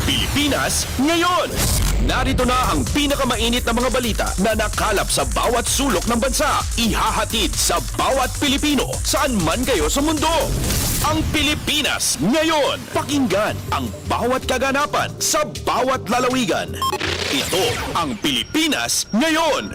Pilipinas ngayon! Narito na ang pinakamainit na mga balita na nakalap sa bawat sulok ng bansa. Ihahatid sa bawat Pilipino saan man kayo sa mundo. Ang Pilipinas ngayon! Pakinggan ang bawat kaganapan sa bawat lalawigan. Ito ang Pilipinas ngayon!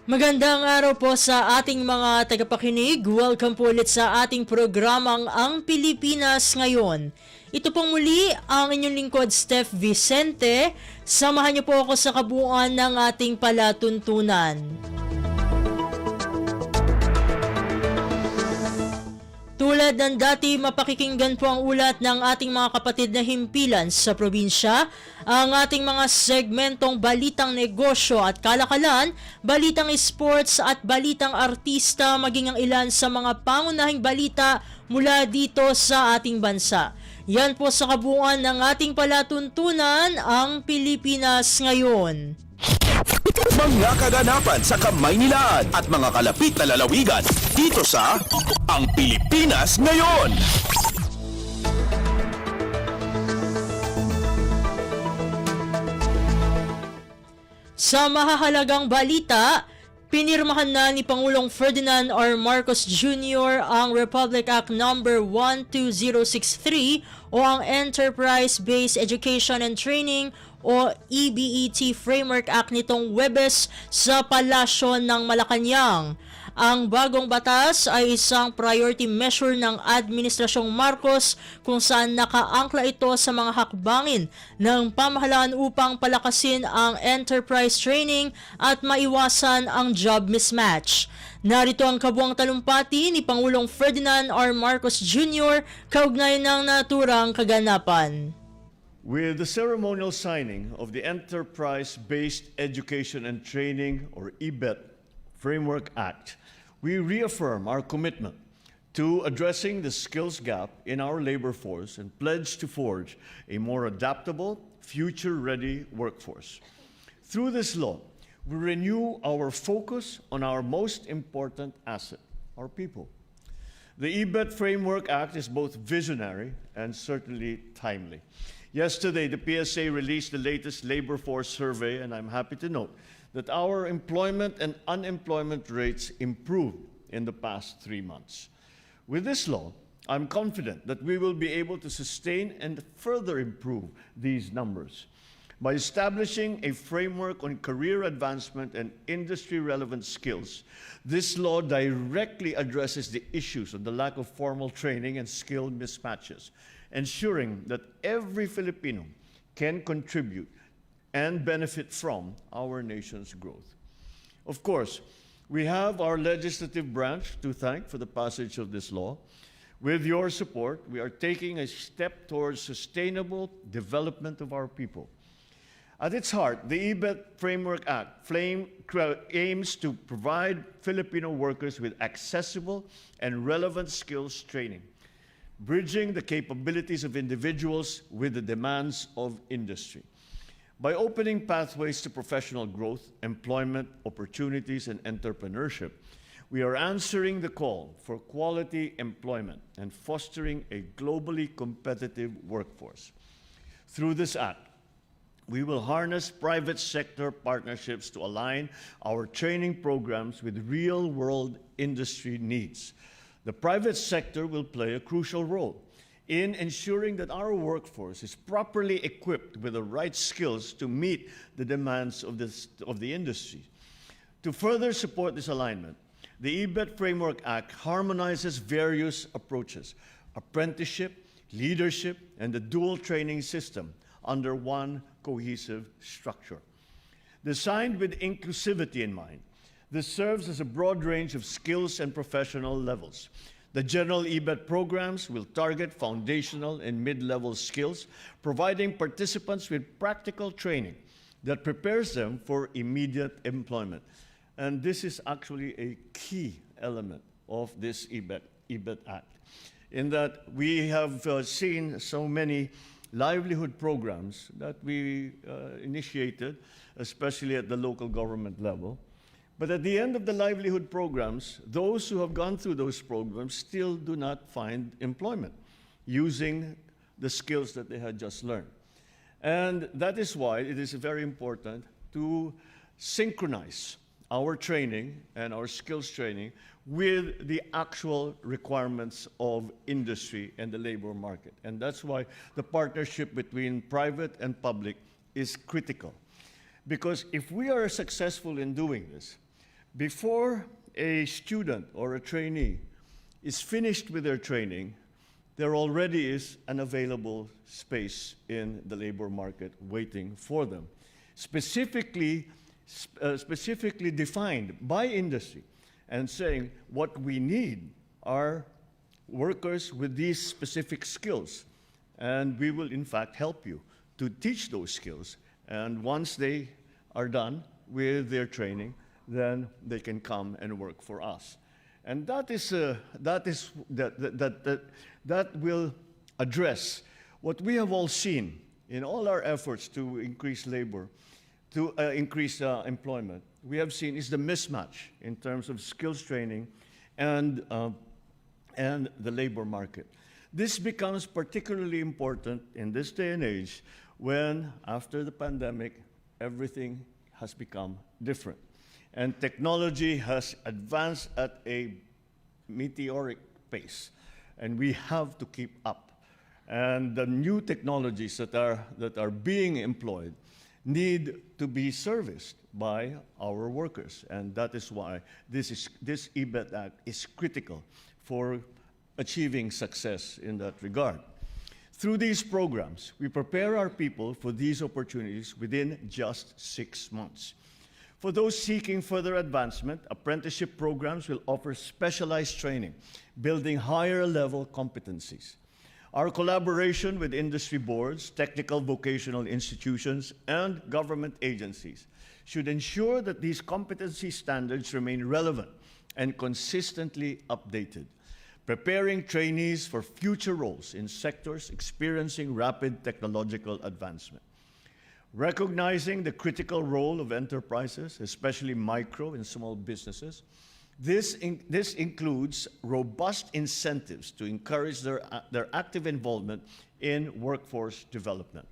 Magandang araw po sa ating mga tagapakinig. Welcome po ulit sa ating programang Ang Pilipinas Ngayon. Ito pong muli ang inyong lingkod, Steph Vicente. Samahan niyo po ako sa kabuuan ng ating palatuntunan. Tulad ng dati, mapakikinggan po ang ulat ng ating mga kapatid na himpilan sa probinsya, ang ating mga segmentong balitang negosyo at kalakalan, balitang sports at balitang artista, maging ang ilan sa mga pangunahing balita mula dito sa ating bansa. Yan po sa kabuuan ng ating palatuntunan, ang Pilipinas Ngayon. Mga kaganapan sa Kamaynilaan at mga kalapit na lalawigan dito sa Ang Pilipinas Ngayon. Sa mahahalagang balita, pinirmahan na ni Pangulong Ferdinand R. Marcos Jr. ang Republic Act No. 12063 o ang Enterprise-Based Education and Training o EBET Framework Act nitong Huwebes sa Palasyo ng Malacanang. Ang bagong batas ay isang priority measure ng Administrasyong Marcos kung saan nakaangkla ito sa mga hakbangin ng pamahalaan upang palakasin ang enterprise training at maiwasan ang job mismatch. Narito ang kabuang talumpati ni Pangulong Ferdinand R. Marcos Jr. kaugnay ng naturang kaganapan. With the ceremonial signing of the Enterprise-Based Education and Training, or EBET, Framework Act, we reaffirm our commitment to addressing the skills gap in our labor force and pledge to forge a more adaptable, future-ready workforce. Through this law, we renew our focus on our most important asset, our people. The EBET Framework Act is both visionary and certainly timely. Yesterday, the PSA released the latest labor force survey, and I'm happy to note that our employment and unemployment rates improved in the past 3 months. With this law, I'm confident that we will be able to sustain and further improve these numbers. By establishing a framework on career advancement and industry-relevant skills, this law directly addresses the issues of the lack of formal training and skill mismatches, ensuring that every Filipino can contribute and benefit from our nation's growth. Of course, we have our legislative branch to thank for the passage of this law. With your support, we are taking a step towards sustainable development of our people. At its heart, the EBET Framework Act aims to provide Filipino workers with accessible and relevant skills training, bridging the capabilities of individuals with the demands of industry. By opening pathways to professional growth, employment opportunities, and entrepreneurship, we are answering the call for quality employment and fostering a globally competitive workforce. Through this act, we will harness private sector partnerships to align our training programs with real-world industry needs. The private sector will play a crucial role in ensuring that our workforce is properly equipped with the right skills to meet the demands of the industry. To further support this alignment, the EBET Framework Act harmonizes various approaches, apprenticeship, leadership, and the dual training system under one cohesive structure. Designed with inclusivity in mind, this serves as a broad range of skills and professional levels. The general EBET programs will target foundational and mid-level skills, providing participants with practical training that prepares them for immediate employment. And this is actually a key element of this EBET Act, in that we have seen so many livelihood programs that we initiated, especially at the local government level, But at the end of the livelihood programs, those who have gone through those programs still do not find employment using the skills that they had just learned. And that is why it is very important to synchronize our training and our skills training with the actual requirements of industry and the labor market. And that's why the partnership between private and public is critical. Because if we are successful in doing this, before a student or a trainee is finished with their training, there already is an available space in the labor market waiting for them, specifically defined by industry and saying what we need are workers with these specific skills. And we will, in fact, help you to teach those skills. And once they are done with their training, then they can come and work for us. And that will address what we have all seen in all our efforts to increase labor, to increase employment. We have seen is the mismatch in terms of skills training and the labor market. This becomes particularly important in this day and age when, after the pandemic, everything has become different. And technology has advanced at a meteoric pace, and we have to keep up. And the new technologies that are being employed need to be serviced by our workers, and that is why this EBET Act is critical for achieving success in that regard. Through these programs, we prepare our people for these opportunities within just 6 months. For those seeking further advancement, apprenticeship programs will offer specialized training, building higher level competencies. Our collaboration with industry boards, technical vocational institutions, and government agencies should ensure that these competency standards remain relevant and consistently updated, preparing trainees for future roles in sectors experiencing rapid technological advancement. Recognizing the critical role of enterprises, especially micro and small businesses, this includes robust incentives to encourage their active involvement in workforce development.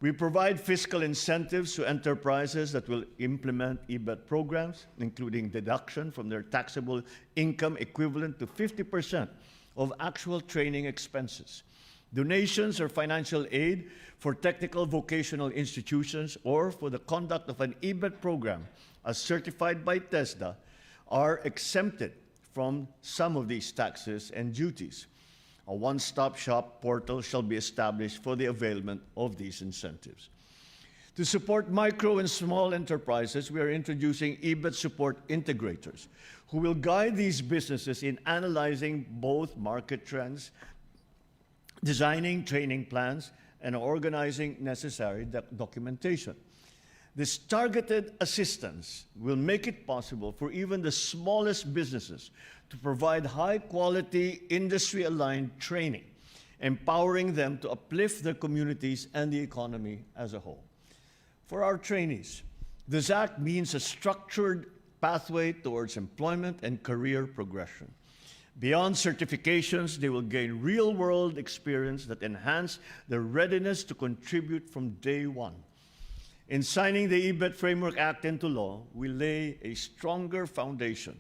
We provide fiscal incentives to enterprises that will implement EBET programs, including deduction from their taxable income equivalent to 50% of actual training expenses, donations or financial aid for technical vocational institutions or for the conduct of an EBET program as certified by TESDA are exempted from some of these taxes and duties. A one-stop shop portal shall be established for the availment of these incentives. To support micro and small enterprises, we are introducing EBET support integrators who will guide these businesses in analyzing both market trends, designing training plans, and organizing necessary documentation. This targeted assistance will make it possible for even the smallest businesses to provide high-quality, industry-aligned training, empowering them to uplift their communities and the economy as a whole. For our trainees, this act means a structured pathway towards employment and career progression. Beyond certifications, they will gain real-world experience that enhance their readiness to contribute from day one. In signing the EBET Framework Act into law, we lay a stronger foundation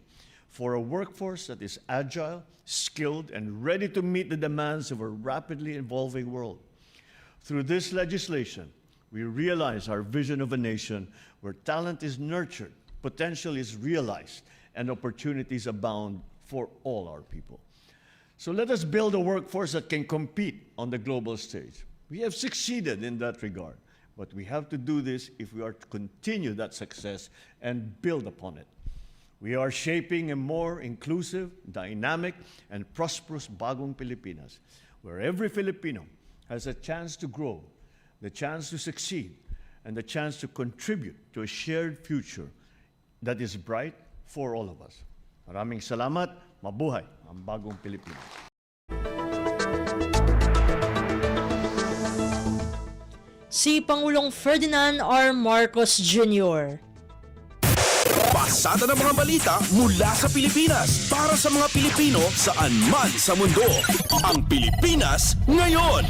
for a workforce that is agile, skilled, and ready to meet the demands of a rapidly evolving world. Through this legislation, we realize our vision of a nation where talent is nurtured, potential is realized, and opportunities abound for all our people. So let us build a workforce that can compete on the global stage. We have succeeded in that regard, but we have to do this if we are to continue that success and build upon it. We are shaping a more inclusive, dynamic, and prosperous Bagong Pilipinas, where every Filipino has a chance to grow, the chance to succeed, and the chance to contribute to a shared future that is bright for all of us. Maraming salamat. Mabuhay ang Bagong Pilipinas. Si Pangulong Ferdinand R. Marcos Jr. Pasada ng mga balita mula sa Pilipinas para sa mga Pilipino saan man sa mundo. Ang Pilipinas ngayon.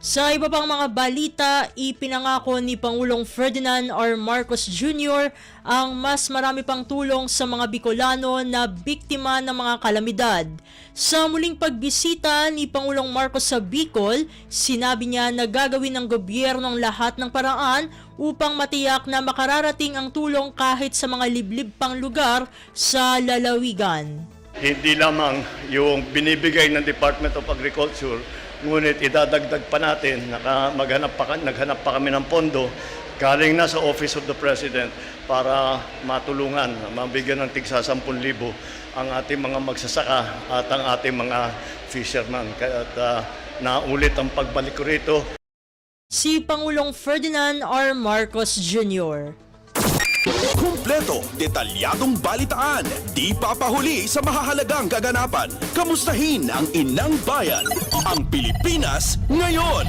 Sa iba pang mga balita, ipinangako ni Pangulong Ferdinand R. Marcos Jr. ang mas marami pang tulong sa mga Bicolano na biktima ng mga kalamidad. Sa muling pagbisita ni Pangulong Marcos sa Bicol, sinabi niya na gagawin ng gobyerno ang lahat ng paraan upang matiyak na makararating ang tulong kahit sa mga liblib pang lugar sa lalawigan. Hindi lamang yung binibigay ng Department of Agriculture, ngunit idadagdag pa natin, naghanap pa kami ng pondo galing na sa Office of the President para matulungan, mabigyan ng tigsa 10,000 ang ating mga magsasaka at ang ating mga fishermen. Kaya naulit ang pagbalik ko rito. Si Pangulong Ferdinand R. Marcos Jr. Kumpleto, detalyadong balitaan, di papahuli sa mahahalagang kaganapan. Kamustahin ang inang bayan, ang Pilipinas ngayon.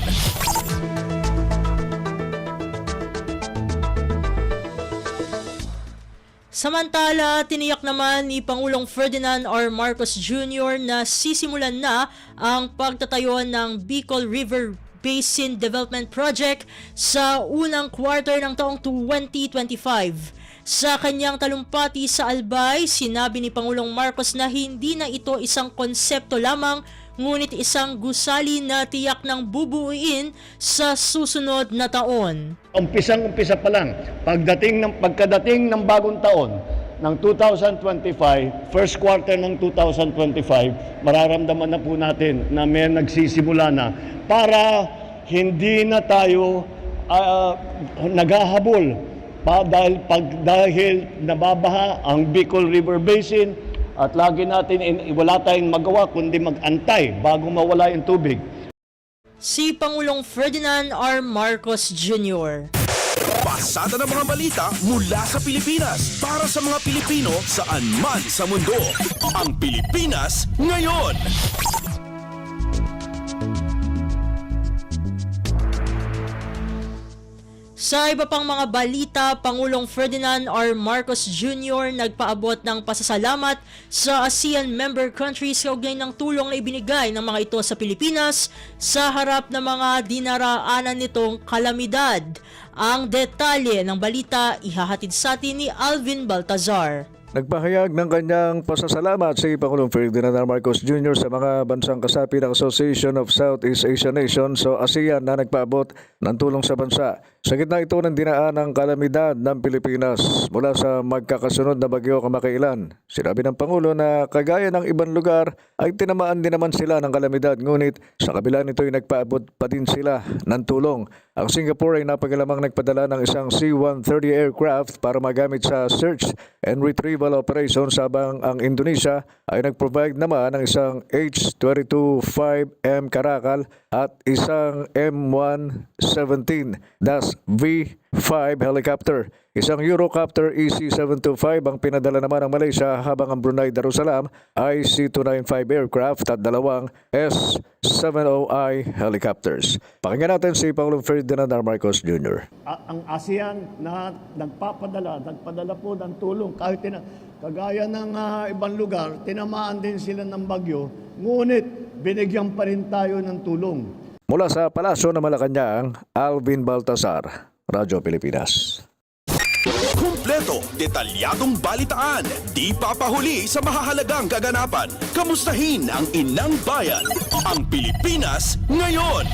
Samantala, tiniyak naman ni Pangulong Ferdinand R. Marcos Jr. na sisimulan na ang pagtatayo ng Bicol River Basin Development Project sa unang quarter ng taong 2025. Sa kanyang talumpati sa Albay, sinabi ni Pangulong Marcos na hindi na ito isang konsepto lamang, ngunit isang gusali na tiyak ng bubuuin sa susunod na taon. Umpisang-umpisa pa lang, pagkadating ng bagong taon, ng 2025, first quarter ng 2025, mararamdaman na po natin na may nagsisimula na para hindi na tayo naghahabol dahil nababaha ang Bicol River Basin at lagi natin wala tayong magawa kundi mag-antay bago mawala yung tubig. Si Pangulong Ferdinand R. Marcos Jr. Pasada ng mga balita mula sa Pilipinas para sa mga Pilipino saan man sa mundo. Ang Pilipinas ngayon. Sa iba pang mga balita, Pangulong Ferdinand R. Marcos Jr. nagpaabot ng pasasalamat sa ASEAN member countries kaugnay ng tulong na ibinigay ng mga ito sa Pilipinas sa harap ng mga dinaraanan nitong kalamidad. Ang detalye ng balita ihahatid sa atin ni Alvin Baltazar. Nagpahayag ng kanyang pasasalamat si Pangulong Ferdinand R. Marcos Jr. sa mga bansang kasapi ng Association of Southeast Asian Nations o ASEAN na nagpaabot ng tulong sa bansa. Sa gitna ito ng dinaan ng kalamidad ng Pilipinas mula sa magkakasunod na bagyo kamakailan. Sinabi ng Pangulo na kagaya ng ibang lugar ay tinamaan din naman sila ng kalamidad, ngunit sa kabila nito ay nagpaabot pa din sila ng tulong. Ang Singapore ay napagalamang nagpadala ng isang C-130 aircraft para magamit sa search and retrieval operations, habang ang Indonesia ay nag-provide naman ng isang H-22-5M Caracal at isang M117-V5 helicopter. Isang Eurocopter EC-725 ang pinadala naman ng Malaysia, habang ang Brunei Darussalam ay C-295 aircraft at dalawang S-70I helicopters. Pakinggan natin si Pangulong Ferdinand R. Marcos Jr. Ang ASEAN na nagpadala po ng tulong kahit kagaya ng ibang lugar, tinamaan din sila ng bagyo, ngunit binigyan pa rin tayo ng tulong. Mula sa Palasyo ng Malacanang, Alvin Baltazar, Radyo Pilipinas. Kumpleto, detalyadong balitaan, di papahuli sa mahahalagang kaganapan. Kamustahin ang inang bayan, ang Pilipinas ngayon.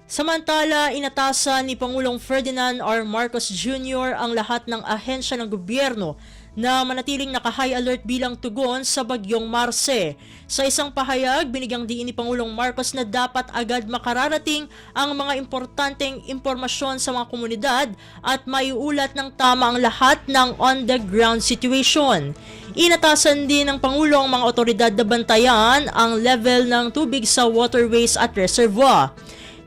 Samantala, inatasan ni Pangulong Ferdinand R. Marcos Jr. ang lahat ng ahensya ng gobyerno na manatiling naka-high alert bilang tugon sa bagyong Marce. Sa isang pahayag, binigyang diin ni Pangulong Marcos na dapat agad makararating ang mga importanteng impormasyon sa mga komunidad at maiulat ng tama ang lahat ng on-the-ground situation. Inatasan din ng Pangulo ang mga otoridad na bantayan ang level ng tubig sa waterways at reservoir.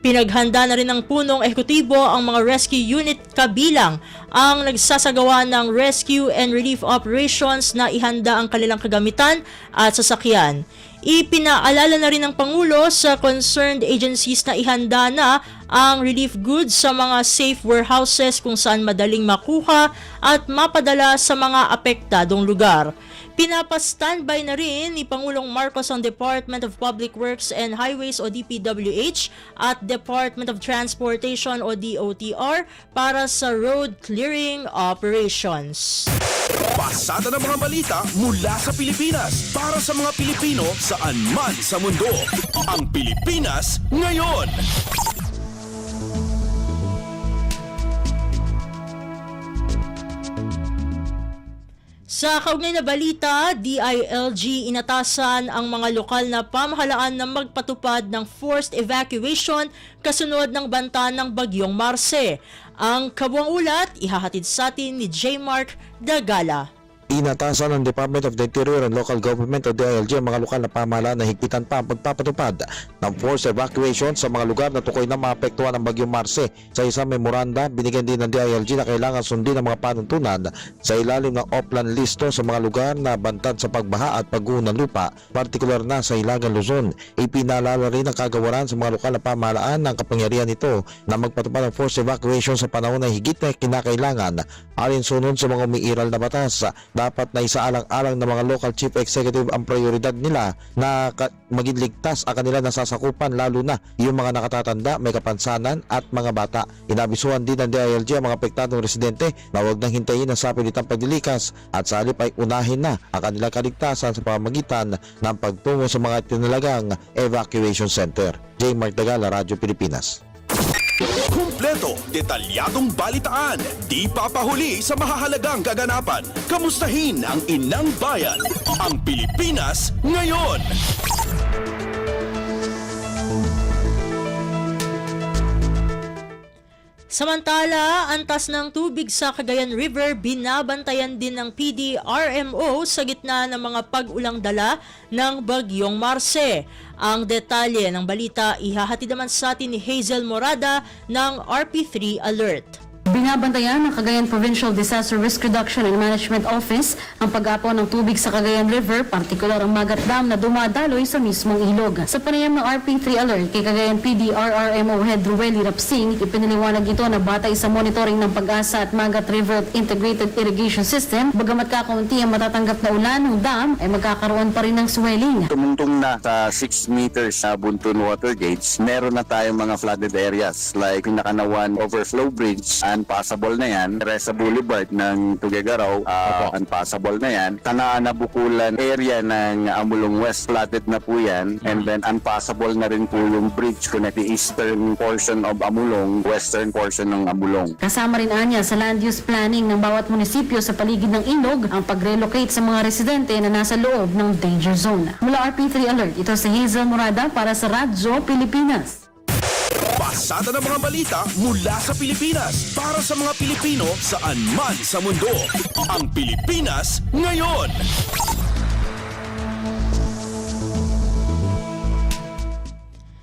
Pinaghanda na rin ng punong ehekutibo ang mga rescue unit kabilang ang nagsasagawa ng rescue and relief operations na ihanda ang kanilang kagamitan at sasakyan. Ipinaalala na rin ng Pangulo sa concerned agencies na ihanda na ang relief goods sa mga safe warehouses kung saan madaling makuha at mapadala sa mga apektadong lugar. Pinapa-standby na rin ni Pangulong Marcos ang Department of Public Works and Highways o DPWH at Department of Transportation o DOTR para sa road clearing operations. Pasada ng mga balita mula sa Pilipinas para sa mga Pilipino saan man sa mundo. Ang Pilipinas ngayon. Sa kaugnay na balita, DILG inatasan ang mga lokal na pamahalaan na magpatupad ng forced evacuation kasunod ng banta ng Bagyong Marce. Ang kabuang ulat, ihahatid sa atin ni J. Mark Dagala. Inatasan ng Department of the Interior and Local Government o DILG ang mga lokal na pamahalaan na higpitan pa ang pagpapatupad ng forced evacuation sa mga lugar na tukoy na maapektuhan ng Bagyong Marce. Sa isang memoranda, binigyan din ng DILG na kailangan sundin ang mga panuntunan sa ilalim ng Oplan Listo sa mga lugar na bantad sa pagbaha at pagguho ng lupa, partikular na sa Hilagang Luzon. Ipinaalala rin ang kagawaran sa mga lokal na pamahalaan ng kapangyarihan nito na magpatupad ng forced evacuation sa panahon na higit na kinakailangan alinsunod sa mga umiiral na batas. Dapat na isaalang-alang ng mga local chief executive ang prioridad nila na maging ligtas ang kanila nasasakupan, lalo na yung mga nakatatanda, may kapansanan at mga bata. Inabisuhan din ng DILG ang mga apektadong residente na huwag nang hintayin ang sapilitang paglilikas at sa halip ay unahin na ang kanilang kaligtasan sa pamamagitan ng pagtungo sa mga tinalagang evacuation center. J. Mark Dagala, Radyo Pilipinas. Kumpleto, detalyadong balitaan, di papahuli sa mahahalagang kaganapan. Kamustahin ang inang bayan, ang Pilipinas ngayon. Samantala, antas ng tubig sa Cagayan River binabantayan din ng PDRMO sa gitna ng mga pag-ulang dala ng Bagyong Marce. Ang detalye ng balita ihahatid naman sa atin ni Hazel Morada ng RP3 Alert. Binabantayan ng Cagayan Provincial Disaster Risk Reduction and Management Office ang pag-apaw ng tubig sa Cagayan River, partikular ang Magat Dam na dumadaloy sa mismong ilog. Sa panayam ng RP3 Alert kay Cagayan PDRRMO Head Rueli Rapsing, ipinaliwanag ito na batay sa monitoring ng Pag-asa at Magat River Integrated Irrigation System, bagamat kakaunti ang matatanggap na ulan ng dam, ay magkakaroon pa rin ng swelling. Tumungtong na sa 6 meters na buntun water gauge, meron na tayong mga flooded areas like Pinakanawan Overflow Bridge, unpassable na yan. Teresa Boulevard ng Tuguegarao, unpassable na yan. Tanana Bukulan area ng Amulong West, flooded na po yan. And then unpassable na rin po yung bridge connect the eastern portion of Amulong, western portion ng Amulong. Kasama rin anya sa land use planning ng bawat munisipyo sa paligid ng ilog ang pag-relocate sa mga residente na nasa loob ng danger zone. Mula RP3 Alert, ito si Hazel Morada para sa Radyo Pilipinas. Pasada ng mga balita mula sa Pilipinas para sa mga Pilipino saan man sa mundo. Ang Pilipinas ngayon.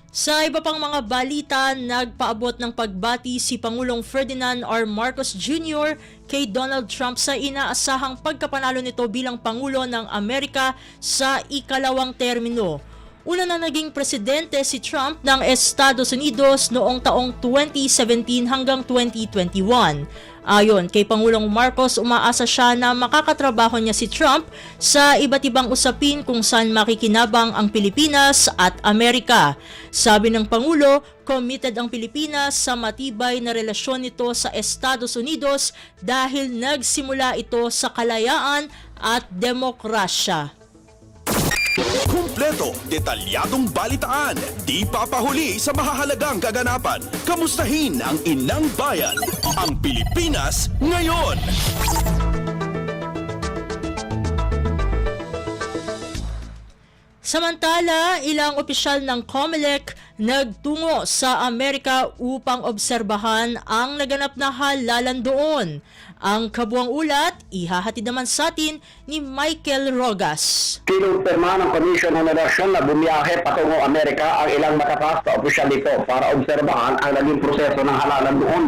Sa iba pang mga balita, nagpaabot ng pagbati si Pangulong Ferdinand R. Marcos Jr. kay Donald Trump sa inaasahang pagkapanalo nito bilang Pangulo ng Amerika sa ikalawang termino. Una na naging presidente si Trump ng Estados Unidos noong taong 2017 hanggang 2021. Ayon kay Pangulong Marcos, umaasa siya na makakatrabaho niya si Trump sa iba't ibang usapin kung saan makikinabang ang Pilipinas at Amerika. Sabi ng Pangulo, committed ang Pilipinas sa matibay na relasyon nito sa Estados Unidos dahil nagsimula ito sa kalayaan at demokrasya. Kumpleto, detalyadong balitaan, di papahuli sa mahahalagang kaganapan. Kamustahin ang inang bayan, ang Pilipinas ngayon. Samantala, ilang opisyal ng COMELEC nagtungo sa Amerika upang obserbahan ang naganap na halalan doon. Ang kabuang ulat, ihahatid naman sa atin ni Michael Rogas. Kinumpirma ng Commission on Election na bumiyahe patungo Amerika ang ilang matatas na opisyal nito para obserbahan ang naging proseso ng halalan doon.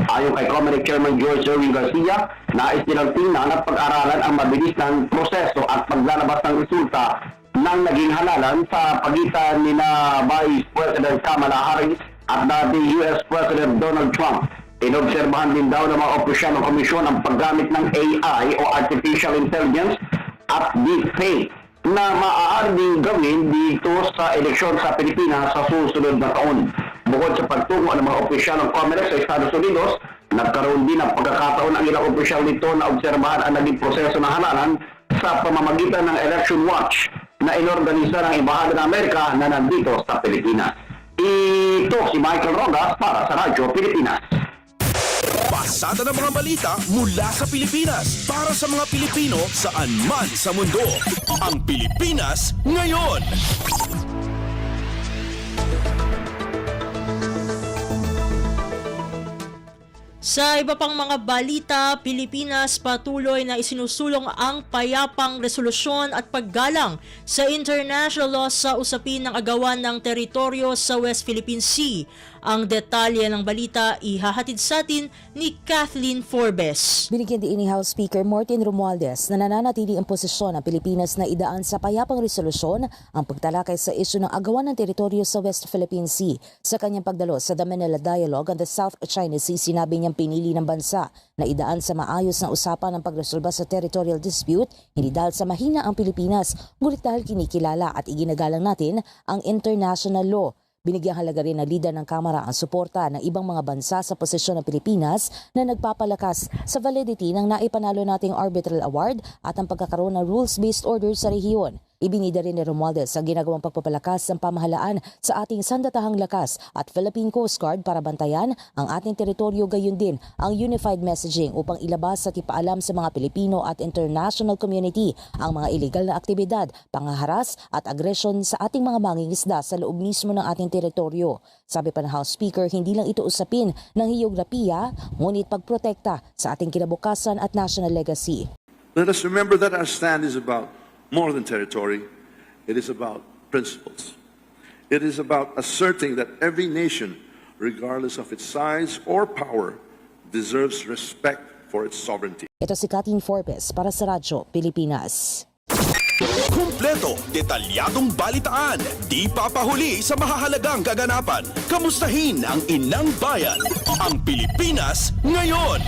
Ayon kay Comelec Chairman George Erwin Garcia, nais nilang tingnan at pag-aralan ang mabilis ng proseso at paglalabas ng resulta ng naging halalan sa pagitan ni na Vice President Kamala Harris at dating US President Donald Trump. Inobserbahan din daw ng mga opisyal ng komisyon ang paggamit ng AI o Artificial Intelligence at deepfake na maaari din gawin dito sa eleksyon sa Pilipinas sa susunod na taon. Bukod sa pagtungo ng mga opisyal ng Comelec sa Estados Unidos, nagkaroon din ng pagkakataon ang ilang opisyal nito na obserbahan ang naging proseso ng halalan sa pamamagitan ng Election Watch na inorganisa ng Embahada ng Amerika na nandito sa Pilipinas. Ito si Michael Rogas para sa Radyo Pilipinas. Pasada ng mga balita mula sa Pilipinas para sa mga Pilipino saan man sa mundo. Ang Pilipinas ngayon. Sa iba pang mga balita, Pilipinas patuloy na isinusulong ang payapang resolusyon at paggalang sa international law sa usapin ng agawan ng teritoryo sa West Philippine Sea. Ang detalye ng balita ihahatid sa atin ni Kathleen Forbes. Binigyan din ni House Speaker Martin Romualdez na nananatili ang posisyon ng Pilipinas na idaan sa payapang resolusyon ang pagtalakay sa isyu ng agawan ng teritoryo sa West Philippine Sea. Sa kanyang pagdalo sa The Manila Dialogue on the South China Sea, sinabi niyang pinili ng bansa na idaan sa maayos na usapan ang pagresolba sa territorial dispute, hindi dahil sa mahina ang Pilipinas, ngunit dahil kinikilala at iginagalang natin ang international law. Binigyang halaga rin ng lider ng Kamara ang suporta ng ibang mga bansa sa posisyon ng Pilipinas na nagpapalakas sa validity ng naipanalo nating arbitral award at ang pagkakaroon ng rules-based order sa rehiyon. Ibinida rin ni Romualdez ang ginagawang pagpapalakas ng pamahalaan sa ating sandatahang lakas at Philippine Coast Guard para bantayan ang ating teritoryo, gayon din ang unified messaging upang ilabas at ipaalam sa mga Pilipino at international community ang mga illegal na aktibidad, pangaharas at agresyon sa ating mga mangingisda sa loob mismo ng ating teritoryo. Sabi pa ng House Speaker, hindi lang ito usapin ng heograpiya, ngunit pagprotekta sa ating kinabukasan at national legacy. Let us remember that our stand is about more than territory. It is about principles. It is about asserting that every nation, regardless of its size or power, deserves respect for its sovereignty. Ito si Kathleen Forbes para sa Radyo Pilipinas. Kumpleto, detalyadong balitaan, di papahuli sa mahahalagang kaganapan. Kamustahin ang inang bayan, ang Pilipinas ngayon.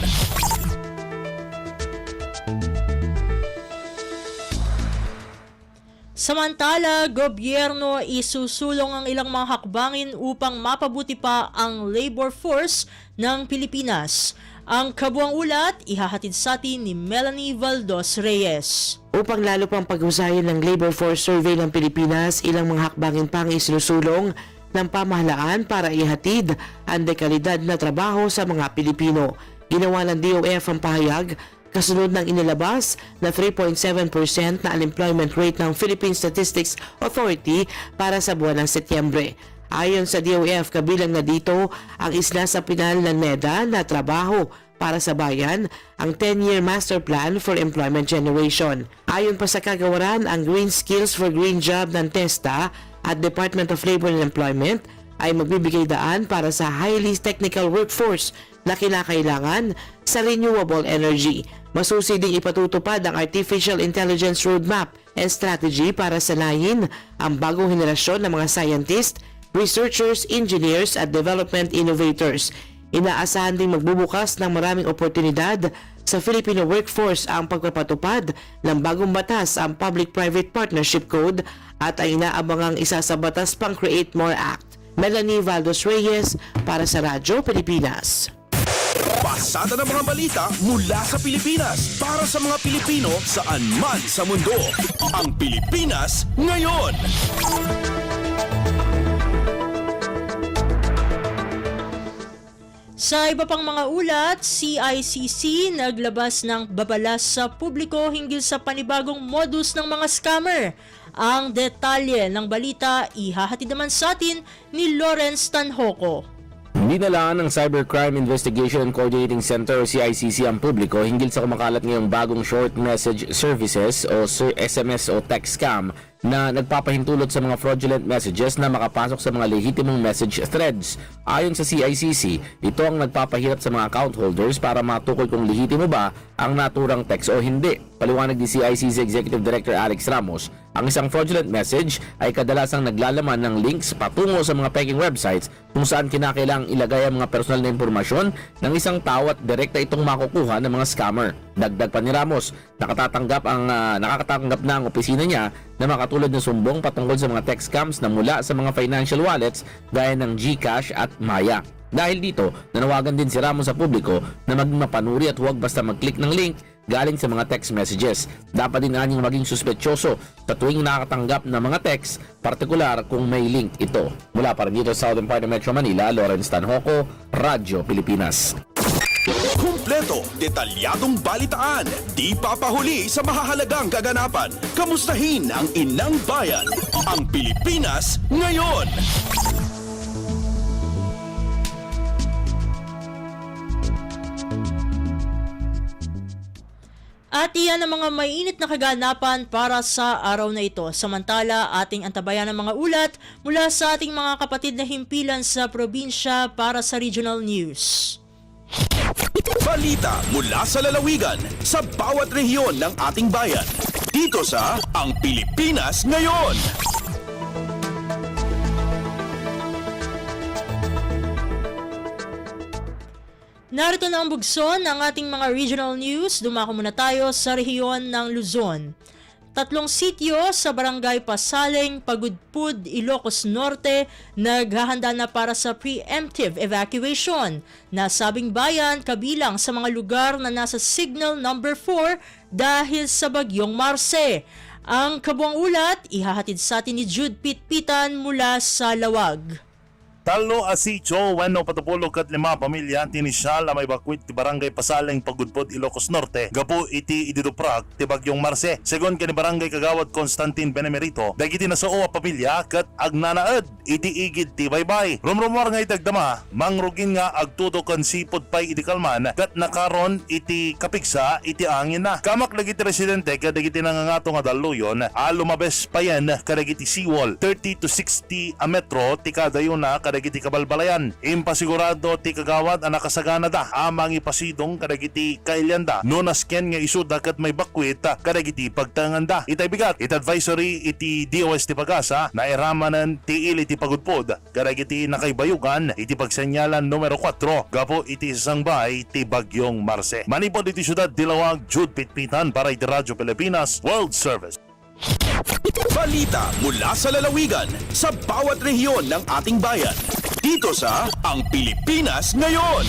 Samantala, gobyerno isusulong ang ilang mga hakbangin upang mapabuti pa ang labor force ng Pilipinas. Ang kabuang ulat, ihahatid sa atin ni Melanie Valdos Reyes. Upang lalo pang paghusayin ng Labor Force Survey ng Pilipinas, ilang mga hakbangin pang isinusulong ng pamahalaan para ihatid ang dekalidad na trabaho sa mga Pilipino. Ginawa ng DOF ang pahayag kasunod ng inilabas na 3.7% na unemployment rate ng Philippine Statistics Authority para sa buwan ng Setyembre. Ayon sa DOF, kabilang na dito ang isla sa pinal ng NEDA na trabaho para sa bayan, ang 10-year Master Plan for Employment Generation. Ayon pa sa kagawaran, ang Green Skills for Green Job ng TESTA at Department of Labor and Employment ay magbibigay daan para sa highly technical workforce na kinakailangan sa renewable energy. Masusi ding ipatutupad ang Artificial Intelligence Roadmap and Strategy para sanayin ang bagong henerasyon ng mga scientists, researchers, engineers at development innovators. Inaasahan ding magbubukas ng maraming oportunidad sa Filipino workforce ang pagpapatupad ng bagong batas, ang Public-Private Partnership Code at ay inaabangang isa sa batas pang Create More Act. Melanie Valdos Reyes para sa Radyo Pilipinas. Pasada ng mga balita mula sa Pilipinas para sa mga Pilipino saan man sa mundo. Ang Pilipinas ngayon. Sa iba pang mga ulat, CICC naglabas ng babala sa publiko hinggil sa panibagong modus ng mga scammer. Ang detalye ng balita ihahatid naman sa atin ni Lawrence Tanhoco. Binalaan ng Cybercrime Investigation and Coordinating Center o CICC ang publiko hinggil sa kumakalat ngayong bagong short message services o SMS o text scam na nagpapahintulot sa mga fraudulent messages na makapasok sa mga lehitimong message threads. Ayon sa CICC, ito ang nagpapahirap sa mga account holders para matukoy kung lehitimo ba ang naturang text o hindi. Paliwanag ni CICC Executive Director Alex Ramos, ang isang fraudulent message ay kadalasang naglalaman ng links patungo sa mga peking websites kung saan kinakailangang ilagay ang mga personal na impormasyon ng isang tao at direkta itong makukuha ng mga scammer. Dagdag pa ni Ramos, nakakatanggap na ang opisina niya na makatulad ng sumbong patungkol sa mga text scams na mula sa mga financial wallets gaya ng GCash at Maya. Dahil dito, nanawagan din si Ramos sa publiko na maging mapanuri at huwag basta mag-click ng link galing sa mga text messages. Dapat din anyong maging suspetsyoso sa tuwing nakakatanggap ng mga text, partikular kung may link ito. Mula pa rin dito sa Southern part of Metro Manila, Lawrence Tanhoco, Radyo Pilipinas. Kumpleto, detalyadong balitaan, di papahuli sa mahahalagang kaganapan. Kamustahin ang inang bayan, ang Pilipinas ngayon. At iyan ang mga mainit na kaganapan para sa araw na ito. Samantala, ating antabayan ang mga ulat mula sa ating mga kapatid na himpilan sa probinsya para sa Regional News. Balita mula sa lalawigan sa bawat rehiyon ng ating bayan. Dito sa Ang Pilipinas Ngayon. Narito na ang bugson ng ating mga regional news. Dumako muna tayo sa rehiyon ng Luzon. 3 sityo sa Barangay Pasaling, Pagudpud, Ilocos Norte naghahanda na para sa preemptive evacuation. Nasabing bayan kabilang sa mga lugar na nasa signal number 4 dahil sa bagyong Marce. Ang kabuang ulat ihahatid sa atin ni Jude Pitpitan mula sa Lawag. Talo asityo, weno patupulog kat 5 pamilya tinisyal ang may bakwit ti Barangay Pasaling, Pagudpud, Ilocos Norte. Gapu iti ididuprak ti bagyong Marce. Segon kani Barangay Kagawad Constantine Benemerito, dagiti nasao a pamilya kat agnanaed iti igid ti baybay. Rumrumor nga itagdama, mangrugin nga agtudo kan sipod pay iti kalman kat nakaron iti kapigsa iti angin na. Kamak dagiti residente kat dagiti nangangato nga daluyon, lumabes payan kadagiti seawall 30 to 60 a metro ti kadayon na kadagiti kabalbalayan. Impasigurado ti kagawad ang nakasagana da amang ipasidong kadagiti kailyanda no nasken nga isuda kat may bakwit kadagiti pagtanganda. Itay bigat it advisory iti DOS ti Pagasa na iramanan ti ili ti Pagudpud kadagiti nakaibayugan iti pagsenyalan numero 4 gapo iti sangbay ti bagyong Marce. Manipod iti syudad Dilawag, Jude Pitpitan para iti Radyo Pilipinas World Service. Balita mula sa lalawigan sa bawat rehiyon ng ating bayan. Dito sa Ang Pilipinas Ngayon.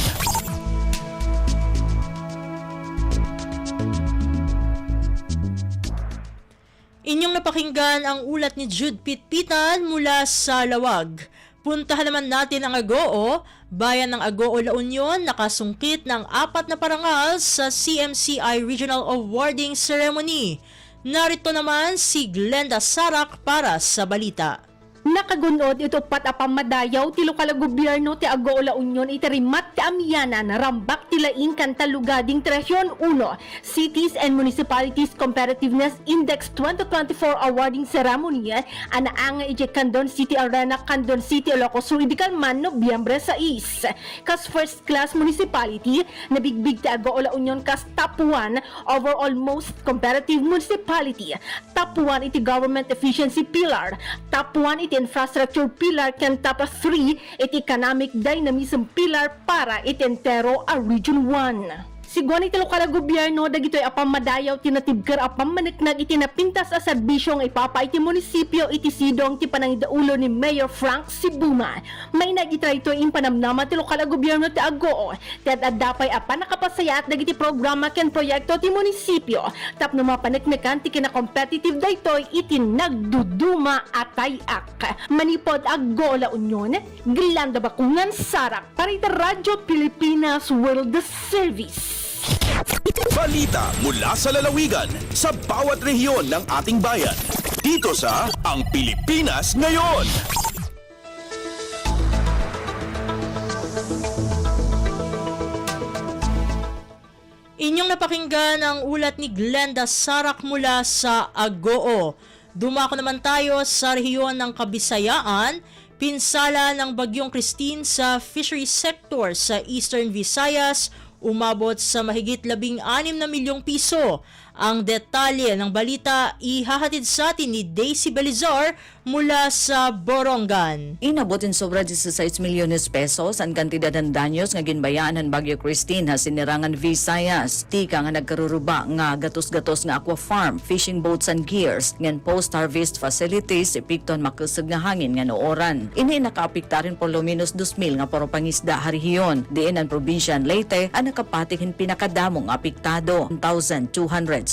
Inyong napakinggan ang ulat ni Jude Pitpitan mula sa Lawag. Puntahan naman natin ang Agoo. Bayan ng Agoo, La Union nakasungkit ng 4 na parangal sa CMCI Regional Awarding Ceremony. Narito naman si Glenda Sarak para sa balita. Nakagunod ito pat apamadayaw ti lokal gobyerno ti Agoo, La Union iti rimat ti amyana na rambak ti laing kantalugading Region 1 Cities and Municipalities Competitiveness Index 2024 Awarding Ceremony anaanga iti Candon City Arena, Candon City, Ilocos Sur Idicalman, Nobyembre 6. Kas first class municipality nabigbig ti Agoo, La Union kas top 1 overall most competitive municipality, top 1 iti government efficiency pillar, top 1 iti infrastructure pillar, ken top 3 iti economic dynamism pillar para iti entero a region 1. Siguan iti lokal gobyerno dagitoy apamadayaw tinatibker apammaneknag iti napintas a serbisyong ipapa iti munisipyo iti sidong ti panangidaulo ni Mayor Frank Sibuma. May nagitray ito impanamnama ti lokal gobyerno ti Agoo. Ted adapay apan nakapasayat dagiti programa ken proyekto ti munisipyo. Tapno mapaneknekan ti kina-competitive daytoy iti nagduduma atayak. Manipod Agoo, La Union, Glenda Bakungan Sarak para iti Radyo Pilipinas World Service. Balita mula sa lalawigan sa bawat rehiyon ng ating bayan. Dito sa Ang Pilipinas Ngayon. Inyong napakinggan ang ulat ni Glenda Sarak mula sa Agoo. Dumako naman tayo sa rehiyon ng Kabisayaan. Pinsala ng Bagyong Christine sa fisheries sector sa Eastern Visayas umabot sa mahigit 16 na milyong piso. Ang detalye ng balita ihahatid sa atin ni Daisy Belizar mula sa Borongan. Inabot in sobra 16 milyones pesos ang kantidad ng danyos nga ginbayaan ng Bagyo Christine ha sinirangan Visayas. Tika nga nagkaruruba nga gatos-gatos nga aqua farm, fishing boats and gears, ngan post-harvest facilities, epikton makusog nga hangin nga nooran. Ini nakaapikta rin por lo menos 2,000 nga puro pangisda harihiyon. Diin ang probinsya Leyte ang nakapatikin pinakadamong apiktado, 1,269.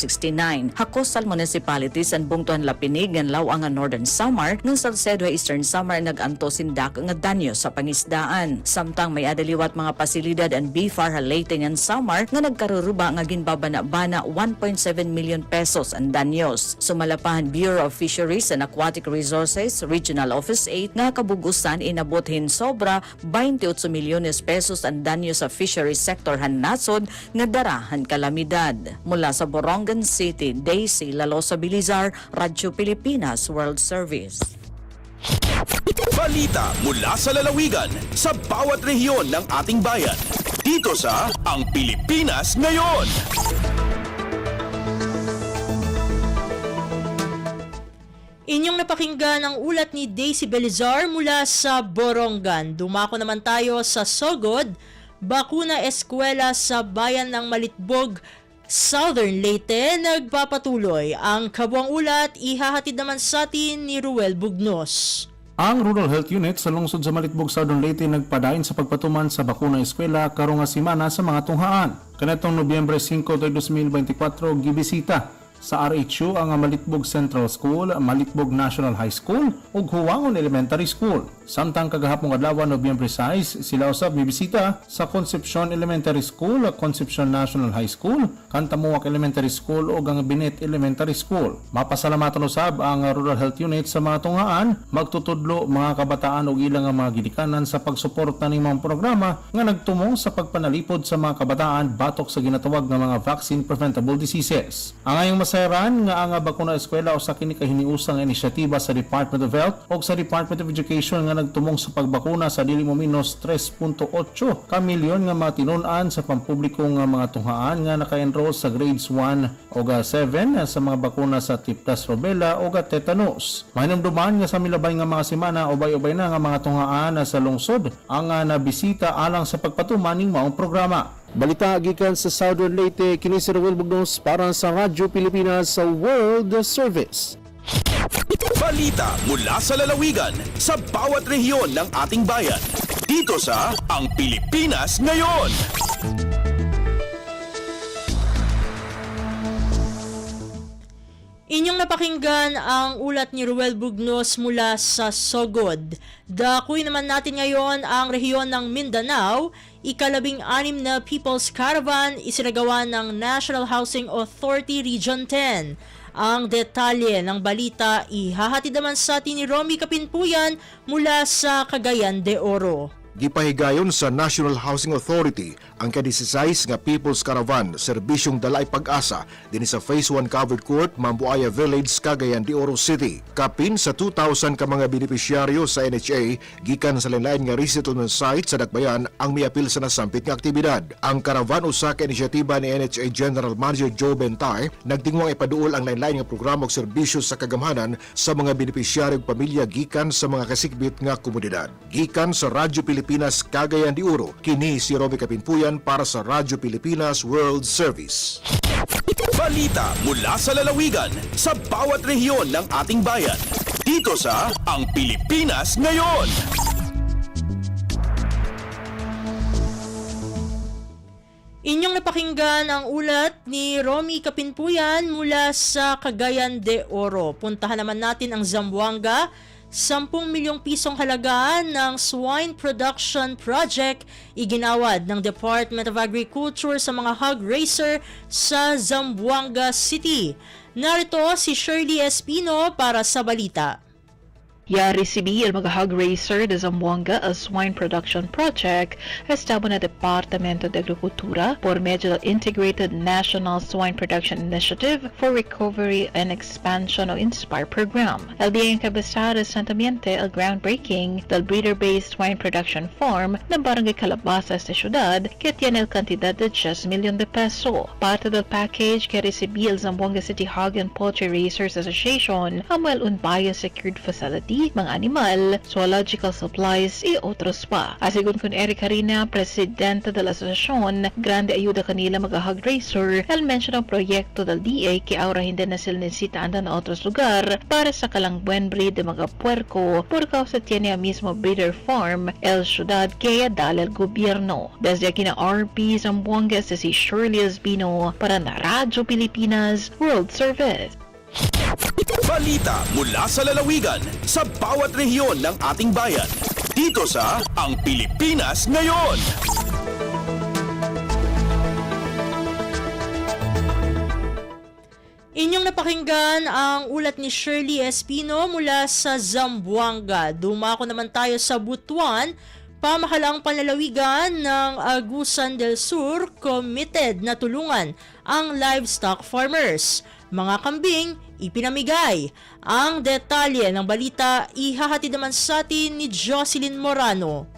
Hakos sa municipalities ang bungtuhan Lapinig ngan Lawang nga Northern Samar ng Salcedo Eastern Samar naganto sindak nga danyo sa pangisdaan. Samtang may adaliwat mga pasilidad ang BFAR Leyte ngan Samar nga nagkaruruba nga ginbabana-bana 1.7 million pesos ang danyos. Sumalapahan Bureau of Fisheries and Aquatic Resources Regional Office 8 nga kabugusan inabothin sobra 28 milyones pesos ang danyo sa fisheries sector han nasod nga darahan kalamidad. Mula sa Borongan City, Daisy Lalosa Bilizar, Radyo Pilipinas World Service. Balita mula sa lalawigan sa bawat rehiyon ng ating bayan. Dito sa Ang Pilipinas Ngayon. Inyong napakinggan ang ulat ni Daisy Belizar mula sa Borongan. Dumako naman tayo sa Sogod, bakuna eskwela sa bayan ng Malitbog, Southern Leyte nagpapatuloy. Ang kabuang ulat ihahatid naman sa atin ni Ruel Bugnos. Ang Rural Health Unit sa lungsod sa Malitbog, Southern Leyte nagpadayon sa pagpatuman sa bakuna eskwela karong nga semana sa mga tunghaan. Kanatong Nobyembre 5, 2024 gibisita sa RHU ang Malitbog Central School, Malitbog National High School ug Huwangon Elementary School. Samtang kagahapong adlaw Nobyembre 6, sila usab mibisita sa Concepcion Elementary School, Concepcion National High School, Cantamuac Elementary School ug ang Binet Elementary School. Mapasalamatan usab ang Rural Health Unit sa mga tunghaan, magtutudlo mga kabataan ug ilang mga gidikanan sa pagsuporta ning mga programa nga nagtumong sa pagpanalipod sa mga kabataan batok sa ginatawag nga mga vaccine preventable diseases. Ang ayong masayran nga ang bakuna eskwela usa kini ka hiniusang inisyatiba sa Department of Health ug sa Department of Education nga nagtumong sa pagbakuna sa dili mo menos 3.8 ka milyon nga mga tinun-an sa pampubliko nga mga tunghaan nga naka-enroll sa grades 1 ug 7 sa mga bakuna sa tiptas rubella ug tetanus. Mahinumduman nga sa milabay nga mga semana ubay-ubay na nga mga tunghaan sa lungsod ang nabisita alang sa pagpatuman ning maong programa. Balita gikan sa Southern Leyte, kini si Ruel Bugnos para sa Radyo Pilipinas sa World Service. Balita mula sa lalawigan sa bawat rehiyon ng ating bayan. Dito sa Ang Pilipinas Ngayon. Inyong napakinggan ang ulat ni Ruel Bugnos mula sa Sogod. Dakuy naman natin ngayon ang rehiyon ng Mindanao. Ika-16 na People's Caravan isinagawa ng National Housing Authority Region 10. Ang detalye ng balita ihahatid naman sa atin ni Romy Kapinpuyan mula sa Cagayan de Oro. Gipahigayon sa National Housing Authority ang ka-16 nga People's Caravan serbisyong dalay pag-asa din sa Phase 1 Covered Court, Mambuaya Village, Cagayan de Oro City. Kapin sa 2,000 ka mga benepisyaryo sa NHA gikan sa lain-lain nga resettlement site sa Dakbayan ang miapil sa nasampit nga aktibidad. Ang karavan usa ka inisyatiba ni NHA General Manager Joe Bentay nagtingwang ipaduol ang lain-lain nga programa ug serbisyo sa kagamhanan sa mga benepisyaryo ug pamilya gikan sa mga kasikbit nga komunidad. Gikan sa Radyo Pilipinas Cagayan de Oro, kini si Romy Kapinpuyan para sa Radyo Pilipinas World Service. Balita mula sa lalawigan sa bawat rehiyon ng ating bayan. Dito sa Ang Pilipinas Ngayon. Inyong napakinggan ang ulat ni Romy Kapinpuyan mula sa Cagayan de Oro. Puntahan naman natin ang Zamboanga. 10 milyong pisong halaga ng swine production project iginawad ng Department of Agriculture sa mga hog raiser sa Zamboanga City. Narito si Shirley Espino para sa balita. Ya recibi el mga hog raiser de Zamboanga a swine production project estable na Departamento de Agricultura por medio del Integrated National Swine Production Initiative for Recovery and Expansion o INSPIRE program. El día encabezado recientemente el groundbreaking del breeder-based swine production farm ng Barangay Calabasa esta ciudad que tiene el cantidad de 10 millones de peso. Parte del package que recibi el Zamboanga City Hog and Poultry Raisers Association amuel un biosecured facility, mga animal, zoological supplies, y otros pa. Asigun kun Eric Harina, presidente de la asociación, grande ayuda kanila mga hog raiser, el mention ang proyekto del DA que ahora hindi na sila necesitaan na otros lugar para sa kalang buen breed de mga puerco por causa tiene ang mismo breeder farm, el ciudad kaya dala el gobyerno. Desde aquí na RP Zamboanga sa si Shirley Espino para na Radyo Pilipinas World Service. Balita mula sa lalawigan sa bawat rehiyon ng ating bayan. Dito sa Ang Pilipinas Ngayon. Inyong napakinggan ang ulat ni Shirley Espino mula sa Zamboanga. Dumako naman tayo sa Butuan. Pamahalaang panlalawigan ng Agusan del Sur committed na tulungan ang livestock farmers. Mga kambing, ipinamigay. Ang detalye ng balita ihahatid naman sa atin ni Jocelyn Morano.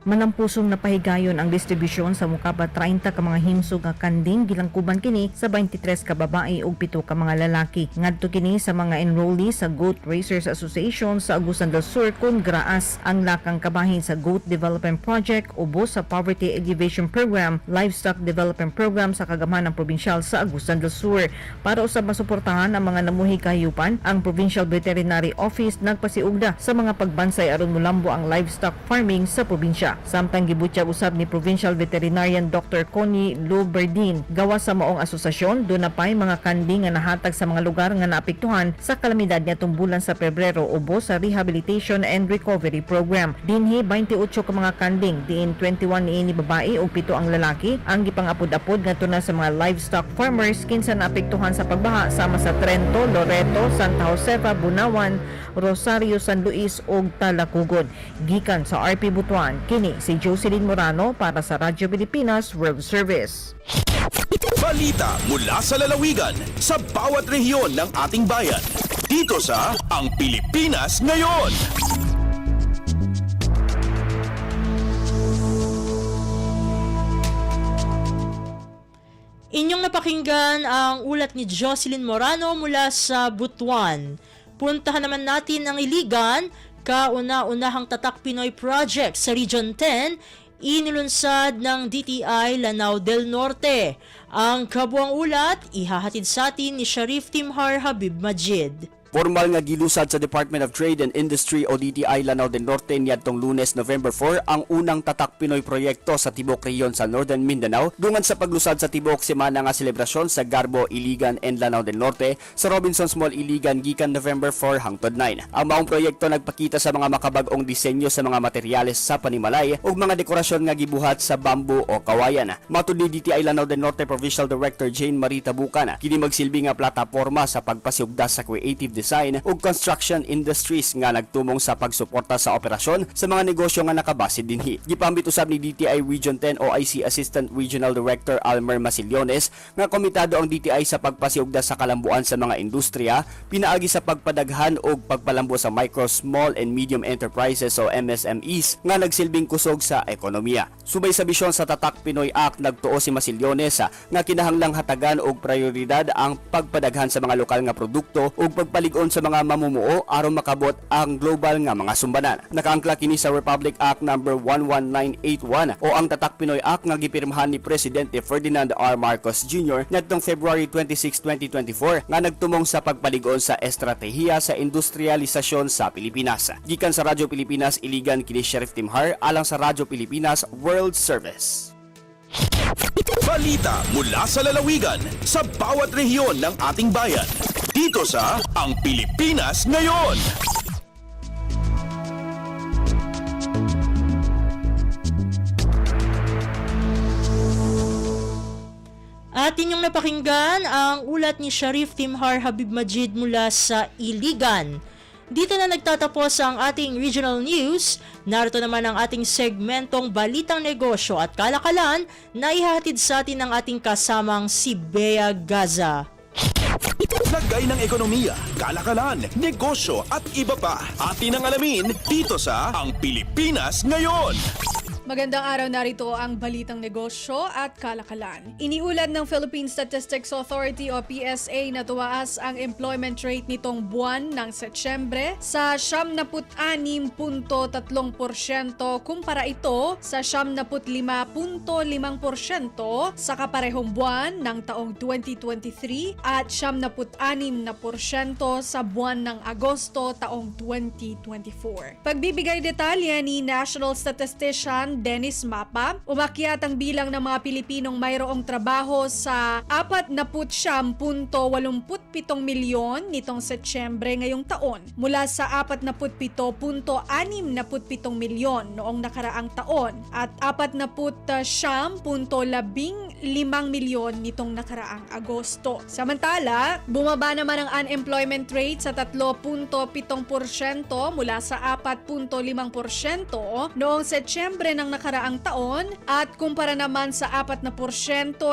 Manampusong napahigayon ang distribusyon sa mukaba 30 ka mga himsog nga kanding gilangkuban kini sa 23 ka babae ug 7 ka mga lalaki. Ngadto kini sa mga enrollees sa Goat Raisers Association sa Agusan del Sur kun graas ang lakang kabahin sa Goat Development Project ubos sa Poverty Alleviation Program, Livestock Development Program sa Kagamanan Probinsyal sa Agusan del Sur. Para usab masuportahan ang mga namuhi kahiyupan, ang Provincial Veterinary Office nagpasiugda sa mga pagbansay aron mulambo ang livestock farming sa probinsya. Samtang gibutyag usab ni Provincial Veterinarian Dr. Connie Luberdin gawa sa maong asosasyon, doon na pa'y mga kanding nga nahatag sa mga lugar nga naapektuhan sa kalamidad nitong bulan sa Pebrero ubos sa Rehabilitation and Recovery Program. Dinhi 28 ka mga kanding, diin 21 niini babae ug 7 ang lalaki ang gipangapod-apod ngadto na sa mga livestock farmers kinsa naapektuhan sa pagbaha sama sa Trento, Loreto, Santa Josefa, Bunawan, Rosario, San Luis ug Talacugod. Gikan sa RP Butuan, kini si Jocelyn Morano para sa Radyo Pilipinas World Service. Balita mula sa lalawigan sa bawat rehiyon ng ating bayan. Dito sa Ang Pilipinas Ngayon. Inyong napakinggan ang ulat ni Jocelyn Morano mula sa Butuan. Puntahan naman natin ang Iligan. Kauna-unahang Tatak Pinoy Project sa Region 10, inilunsad ng DTI Lanao del Norte. Ang kabuang ulat, ihahatid sa atin ni Sharif Timhar Habib Majid. Formal nga gilusad sa Department of Trade and Industry o DTI Lanao del Norte niadtong Lunes, November 4 ang unang Tatak Pinoy proyekto sa tibok rehiyon sa Northern Mindanao dungan sa paglusad sa tibok semana nga selebrasyon sa Garbo, Iligan and Lanao del Norte sa Robinsons Mall, Iligan gikan November 4 hangtod 9. Ang maong proyekto nagpakita sa mga makabag-ong disenyo sa mga materyales sa panimalay ug mga dekorasyon nga gibuhat sa bamboo o kawayan. Matud ni DTI Lanao del Norte Provincial Director Jane Marita Bucan, kini magsilbi nga plataporma sa pagpasiugda sa creative design ug construction industries nga nagtumong sa pagsuporta sa operasyon sa mga negosyo nga nakabase dinhi. Gipambit usab ni DTI Region 10 OIC Assistant Regional Director Almer Masillones nga komitado ang DTI sa pagpasiugda sa kalambuan sa mga industriya, pinaagi sa pagpadaghan ug pagpalambo sa micro, small and medium enterprises o MSMEs nga nagsilbing kusog sa ekonomiya. Subay sa bisyon sa Tatak Pinoy Act, nagtuo si Masillones nga kinahanglang hatagan og prioridad ang pagpadaghan sa mga lokal nga produkto ug pagpalig sa mga mamumuo aron makabot ang global nga mga sumbanan. Nakaangkla kini sa Republic Act No. 11981 o ang Tatak Pinoy Act nga gipirmahan ni Presidente Ferdinand R. Marcos Jr. ngadtong February 26, 2024 nga nagtumong sa pagpaligon sa estratehiya sa industrialisasyon sa Pilipinas. Gikan sa Radyo Pilipinas Iligan, kini Sheriff Timhar alang sa Radyo Pilipinas World Service. Balita mula sa lalawigan sa bawat rehiyon ng ating bayan. Dito sa Ang Pilipinas Ngayon. At inyong napakinggan ang ulat ni Sharif Timhar Habib Majid mula sa Iligan. Dito na nagtatapos ang ating regional news. Narito naman ang ating segmentong Balitang Negosyo at Kalakalan na ihahatid sa atin ng ating kasamang si Bea Gaza. Lagay ng ekonomiya, kalakalan, negosyo at iba pa. Atin ang alamin dito sa Ang Pilipinas Ngayon. Magandang araw, narito ang Balitang Negosyo at Kalakalan. Iniulat ng Philippine Statistics Authority o PSA na tumaas ang employment rate nitong buwan ng Setyembre sa 76.3% kumpara ito sa 75.5% sa kaparehong buwan ng taong 2023 at 76% sa buwan ng Agosto taong 2024. Pagbibigay detalye ni National Statistician Dennis Mapa, umakyat ang bilang ng mga Pilipinong mayroong trabaho sa 49.87 milyon nitong Setyembre ngayong taon mula sa 47.67 milyon noong nakaraang taon at 49.15 milyon nitong nakaraang Agosto. Samantala, bumaba naman ang unemployment rate sa 3.7% mula sa 4.5% noong Setyembre ng nakaraang taon at kumpara naman sa 4%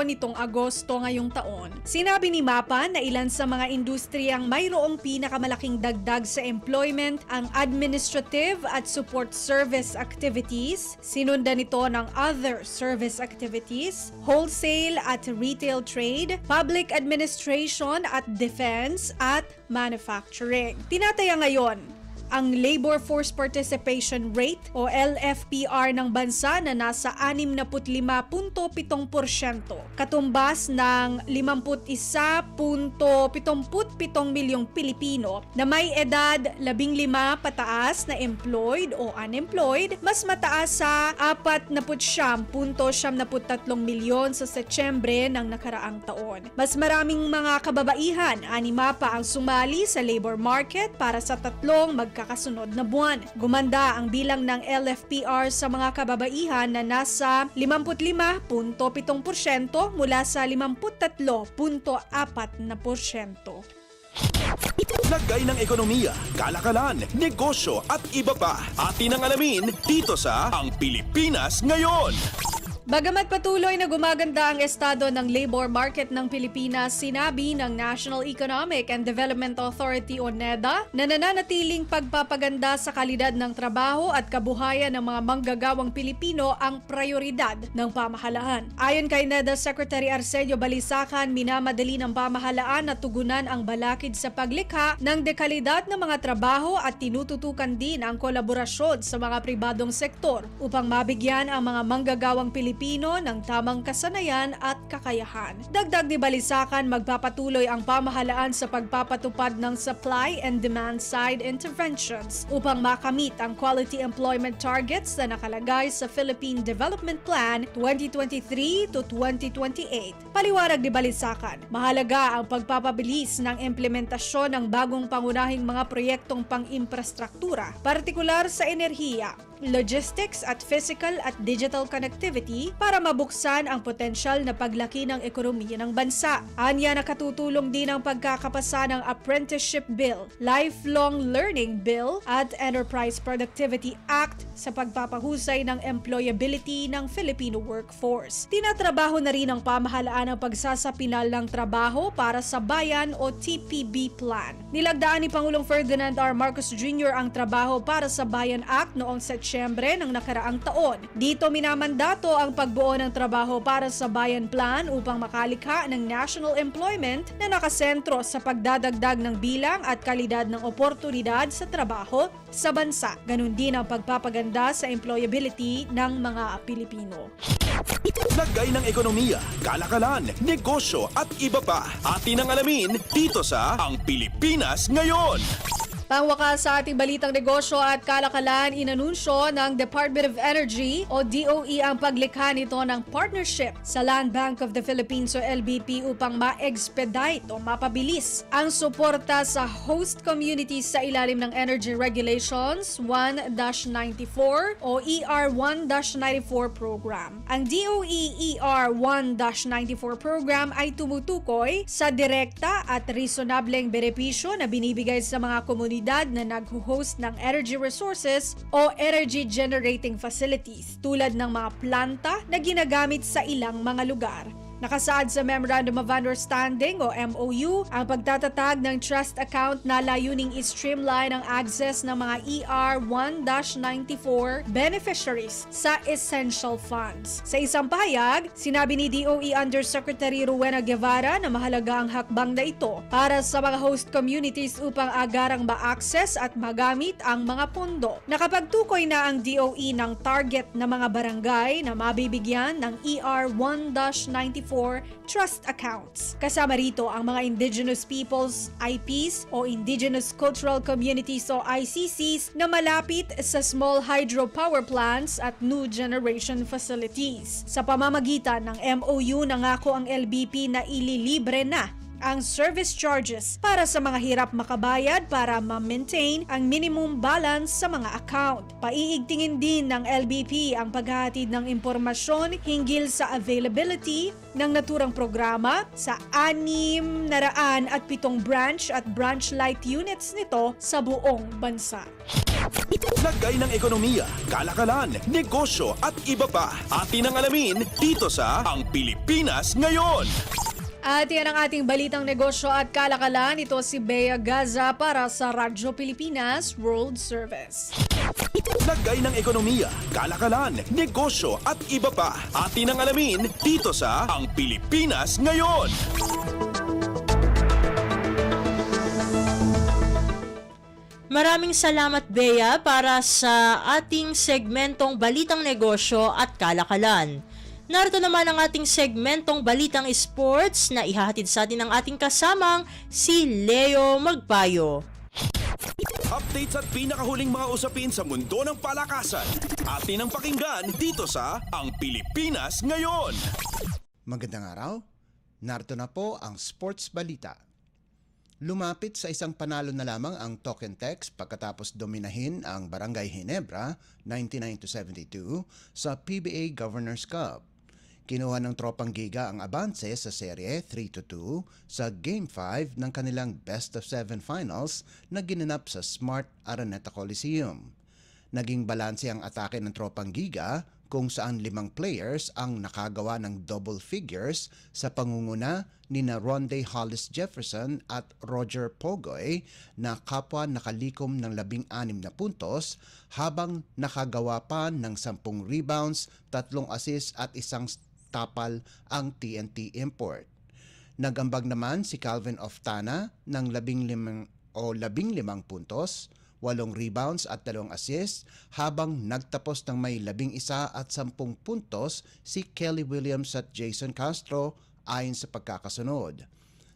nitong Agosto ngayong taon. Sinabi ni Mapa na ilan sa mga industriyang mayroong pinakamalaking dagdag sa employment ang administrative at support service activities, sinundan nito ng other service activities, wholesale at retail trade, public administration at defense at manufacturing. Tinataya ngayon ang Labor Force Participation Rate o LFPR ng bansa na nasa 65.7%, katumbas ng 51.77 milyong Pilipino na may edad 15 pataas na employed o unemployed, mas mataas sa 49.73 milyon sa Setyembre ng nakaraang taon. Mas maraming mga kababaihan, anima pa ang sumali sa labor market para sa tatlong magkakasunod na buwan. Gumanda ang bilang ng LFPR sa mga kababaihan na nasa 55.7% mula sa 53.4%. Lagay ng ekonomiya, kalakalan, negosyo at iba pa. Atin ang alamin dito sa Ang Pilipinas Ngayon. Bagamat patuloy na gumaganda ang estado ng labor market ng Pilipinas, sinabi ng National Economic and Development Authority o NEDA na nananatiling pagpapaganda sa kalidad ng trabaho at kabuhayan ng mga manggagawang Pilipino ang prioridad ng pamahalaan. Ayon kay NEDA Secretary Arsenio Balisacan, minamadali ng pamahalaan na tugunan ang balakid sa paglikha ng dekalidad ng mga trabaho at tinututukan din ang kolaborasyon sa mga pribadong sektor upang mabigyan ang mga manggagawang Pilipino ng tamang kasanayan at kakayahan. Dagdag ni Balisacan, magpapatuloy ang pamahalaan sa pagpapatupad ng supply and demand side interventions upang makamit ang quality employment targets na nakalagay sa Philippine Development Plan 2023 to 2028. Paliwanag ni Balisacan, mahalaga ang pagpapabilis ng implementasyon ng bagong pangunahing mga proyektong pang-infrastruktura, partikular sa enerhiya, logistics at physical at digital connectivity para mabuksan ang potensyal na paglaki ng ekonomiya ng bansa. Anya, nakatutulong din ang pagkakapasa ng Apprenticeship Bill, Lifelong Learning Bill at Enterprise Productivity Act sa pagpapahusay ng employability ng Filipino workforce. Tinatrabaho na rin ng pamahalaan ang pagsasapinal ng trabaho para sa bayan o TPB Plan. Nilagdaan ni Pangulong Ferdinand R. Marcos Jr. ang Trabaho para sa Bayan Act noong Setyembre ng nakaraang taon. Dito minamandato ang pagbuo ng Trabaho para sa Bayan Plan upang makalikha ng national employment na nakasentro sa pagdadagdag ng bilang at kalidad ng oportunidad sa trabaho sa bansa. Ganun din ang pagpapaganda sa employability ng mga Pilipino. Lagay ng ekonomiya, kalakalan, negosyo at iba pa. Atin ang alamin dito sa Ang Pilipinas Ngayon. Pangwakas sa ating balitang negosyo at kalakalan, inanunsyo ng Department of Energy o DOE ang paglikha nito ng partnership sa Land Bank of the Philippines o LBP upang ma-expedite o mapabilis ang suporta sa host communities sa ilalim ng Energy Regulations 1-94 o ER 1-94 program. Ang DOE ER 1-94 program ay tumutukoy sa direkta at reasonableng benepisyo na binibigay sa mga komunidad komunidad na nagho-host ng energy resources o energy generating facilities tulad ng mga planta na ginagamit sa ilang mga lugar. Nakasaad sa Memorandum of Understanding o MOU ang pagtatatag ng trust account na layuning i-streamline ang access ng mga ER 1-94 beneficiaries sa essential funds. Sa isang pahayag, sinabi ni DOE Undersecretary Rowena Guevara na mahalaga ang hakbang na ito para sa mga host communities upang agarang ma-access at magamit ang mga pondo. Nakapagtukoy na ang DOE ng target na mga barangay na mabibigyan ng ER 1-94 trust accounts. Kasama rito ang mga Indigenous Peoples, IPs o Indigenous Cultural Communities o ICCs na malapit sa small hydropower plants at new generation facilities. Sa pamamagitan ng MOU, nangako ang LBP na ililibre na ang service charges para sa mga hirap makabayad para ma-maintain ang minimum balance sa mga account. Paiigtingin din ng LBP ang paghahatid ng impormasyon hinggil sa availability ng naturang programa sa 607 branch at branch light units nito sa buong bansa. Lagay ng ekonomiya, kalakalan, negosyo at iba pa. Atin ang alamin dito sa Ang Pilipinas Ngayon. At yan ang ating balitang negosyo at kalakalan. Ito si Bea Gaza para sa Radyo Pilipinas World Service. Lagay ng ekonomiya, kalakalan, negosyo at iba pa. Atin ang alamin dito sa Ang Pilipinas Ngayon. Maraming salamat, Bea, para sa ating segmentong Balitang Negosyo at Kalakalan. Narito naman ang ating segmentong Balitang Sports na ihahatid sa atin ng ating kasamang si Leo Magpayo. Updates at pinakahuling mga usapin sa mundo ng palakasan. Atin ang pakinggan dito sa Ang Pilipinas Ngayon. Magandang araw. Narito na po ang Sports Balita. Lumapit sa isang panalo na lamang ang Token Tex pagkatapos dominahin ang Barangay Ginebra 99-72 sa PBA Governors Cup. Kinuha ng Tropang Giga ang abanse sa serye 3-2 sa Game 5 ng kanilang Best of 7 Finals na ginanap sa Smart Araneta Coliseum. Naging balanse ang atake ng Tropang Giga kung saan 5 players ang nakagawa ng double figures sa pangunguna ni na Ronde Hollis Jefferson at Roger Pogoy na kapwa nakalikom ng 16 na puntos habang nakagawa pa ng 10 rebounds, 3 assists at 1 tapal ang TNT import. Nagambag naman si Calvin Oftana ng 15 puntos, 8 rebounds at 2 assists habang nagtapos ng may 11 at 10 puntos si Kelly Williams at Jason Castro ayon sa pagkakasunod.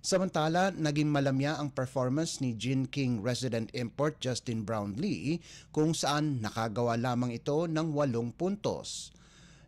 Samantala, naging malamya ang performance ni Gin King resident import Justin Brownlee kung saan nakagawa lamang ito ng 8 puntos.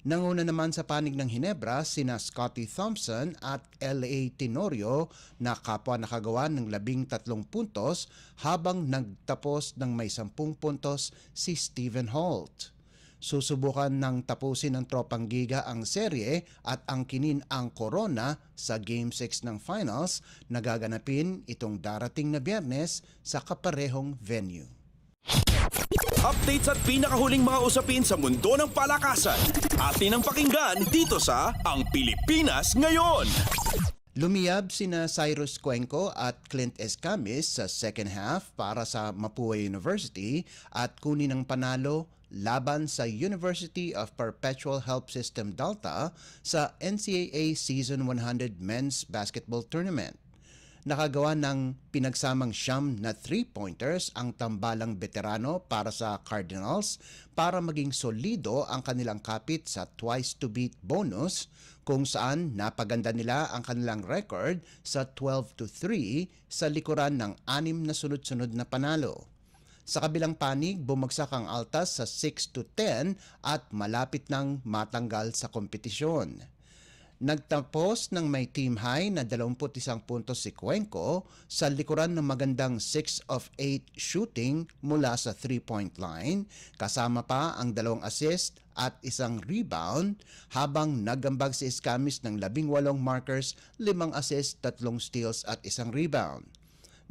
Nanguna naman sa panig ng Ginebra sina Scotty Thompson at L.A. Tenorio na kapwa nakagawa ng 13 puntos habang nagtapos ng may 10 puntos si Stephen Holt. Susubukan ng tapusin ng Tropang Giga ang serye at angkinin ang Corona sa Game 6 ng Finals na gaganapin itong darating na Biyernes sa kaparehong venue. Updates at pinakahuling mga usapin sa mundo ng palakasan. Atin ang pakinggan dito sa Ang Pilipinas Ngayon. Lumiyab sina Cyrus Cuenco at Clint Escamis sa second half para sa Mapua University at kunin ang panalo laban sa University of Perpetual Help System Delta sa NCAA Season 100 Men's Basketball Tournament. Nakagawa ng pinagsamang 9 na 3-pointers ang tambalang veterano para sa Cardinals para maging solido ang kanilang kapit sa twice-to-beat bonus kung saan napaganda nila ang kanilang record sa 12-3 sa likuran ng 6 na sunod-sunod na panalo. Sa kabilang panig, bumagsak ang Altas sa 6-10 at malapit nang matanggal sa kompetisyon. Nagtapos ng may team high na 21 puntos si Cuenco sa likuran ng magandang 6 of 8 shooting mula sa 3-point line, kasama pa ang 2 assist at 1 rebound habang nagambag si Escamis ng 18 markers, 5 assist, 3 steals at 1 rebound.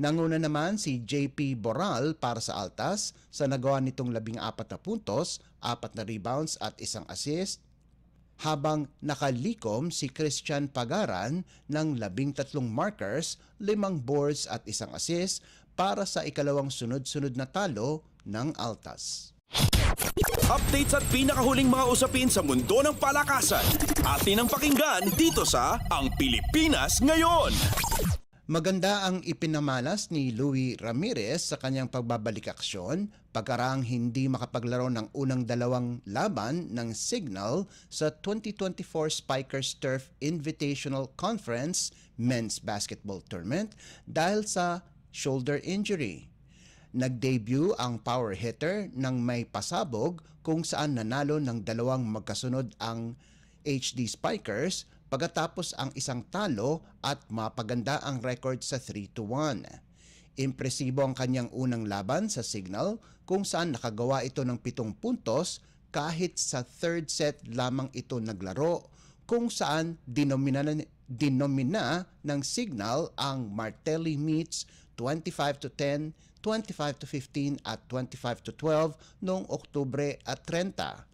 Nanguna naman si JP Boral para sa Altas sa nagawa nitong 14 na puntos, 4 na rebounds at 1 assist, habang nakalikom si Christian Pagaran ng 13 markers, 5 boards at 1 assist para sa ikalawang sunod-sunod na talo ng Altas. Updates at pinakahuling mga usapin sa mundo ng palakasan. Atin ang pakinggan dito sa Ang Pilipinas Ngayon. Maganda ang ipinamalas ni Louie Ramirez sa kanyang pagbabalik aksyon pagkaraang hindi makapaglaro ng unang 2 laban ng Signal sa 2024 Spikers Turf Invitational Conference Men's Basketball Tournament dahil sa shoulder injury. Nag-debut ang power hitter ng may pasabog kung saan nanalo ng 2 magkasunod ang HD Spikers pagkatapos ang isang talo at mapaganda ang record sa 3-1. Impresibo ang kanyang unang laban sa Signal kung saan nakagawa ito ng 7 puntos kahit sa third set lamang ito naglaro kung saan dinomina ng Signal ang Martelli Meets 25-10, 25-15 at 25-12 noong Oktubre at 30.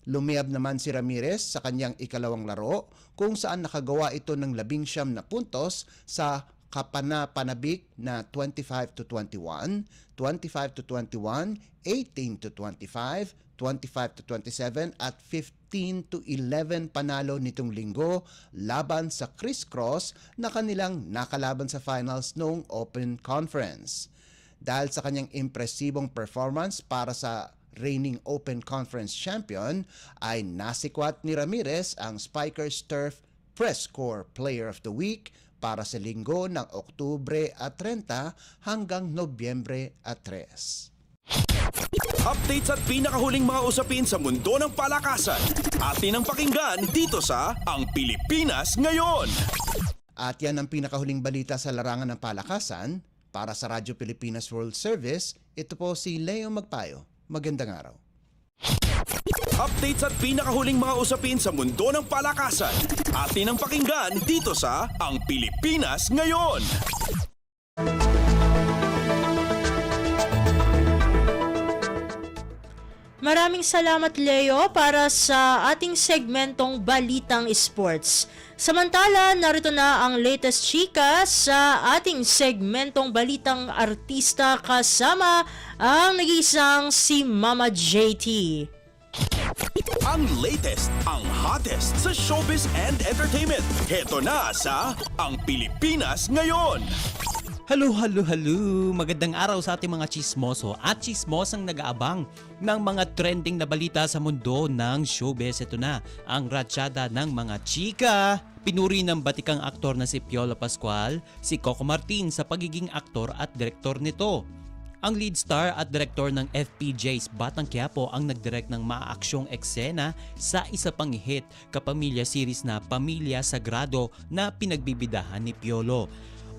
Lumiyab naman si Ramirez sa kanyang ikalawang laro kung saan nakagawa ito ng 19 na puntos sa kapanapanabik na 25-21, 25-21, 18-25, 25-27 at 15-11 panalo nitong linggo laban sa crisscross na kanilang nakalaban sa finals noong Open Conference. Dahil sa kanyang impresibong performance para sa reigning Open Conference champion, ay nasikwat ni Ramirez ang Spikers Turf Press Corps Player of the Week para sa linggo ng Oktubre at 30 hanggang Nobyembre at 3. Updates at pinakahuling mga usapin sa mundo ng palakasan. Atin ang pakinggan dito sa Ang Pilipinas Ngayon. At yan ang pinakahuling balita sa larangan ng palakasan. Para sa Radyo Pilipinas World Service, ito po si Leo Magpayo. Magandang araw. Updates at pinakahuling mga usapin sa mundo ng palakasan. Atin ang pakinggan dito sa Ang Pilipinas Ngayon. Maraming salamat Leo para sa ating segmentong Balitang Sports. Samantala, narito na ang latest chika sa ating segmentong Balitang Artista kasama ang nag-iisang si Mama JT. Ang latest, ang hottest sa showbiz and entertainment. Heto na sa Ang Pilipinas Ngayon. Hello! Magandang araw sa ating mga chismoso at chismosang nag-aabang ng mga trending na balita sa mundo ng showbiz. Ito na ang ratsyada ng mga chika. Pinuri ng batikang aktor na si Piolo Pascual, si Coco Martin sa pagiging aktor at direktor nito. Ang lead star at direktor ng FPJ's Batang Quiapo ang nagdirect ng maaaksyong eksena sa isa pang hit kapamilya series na Pamilya Sagrado na pinagbibidahan ni Piolo.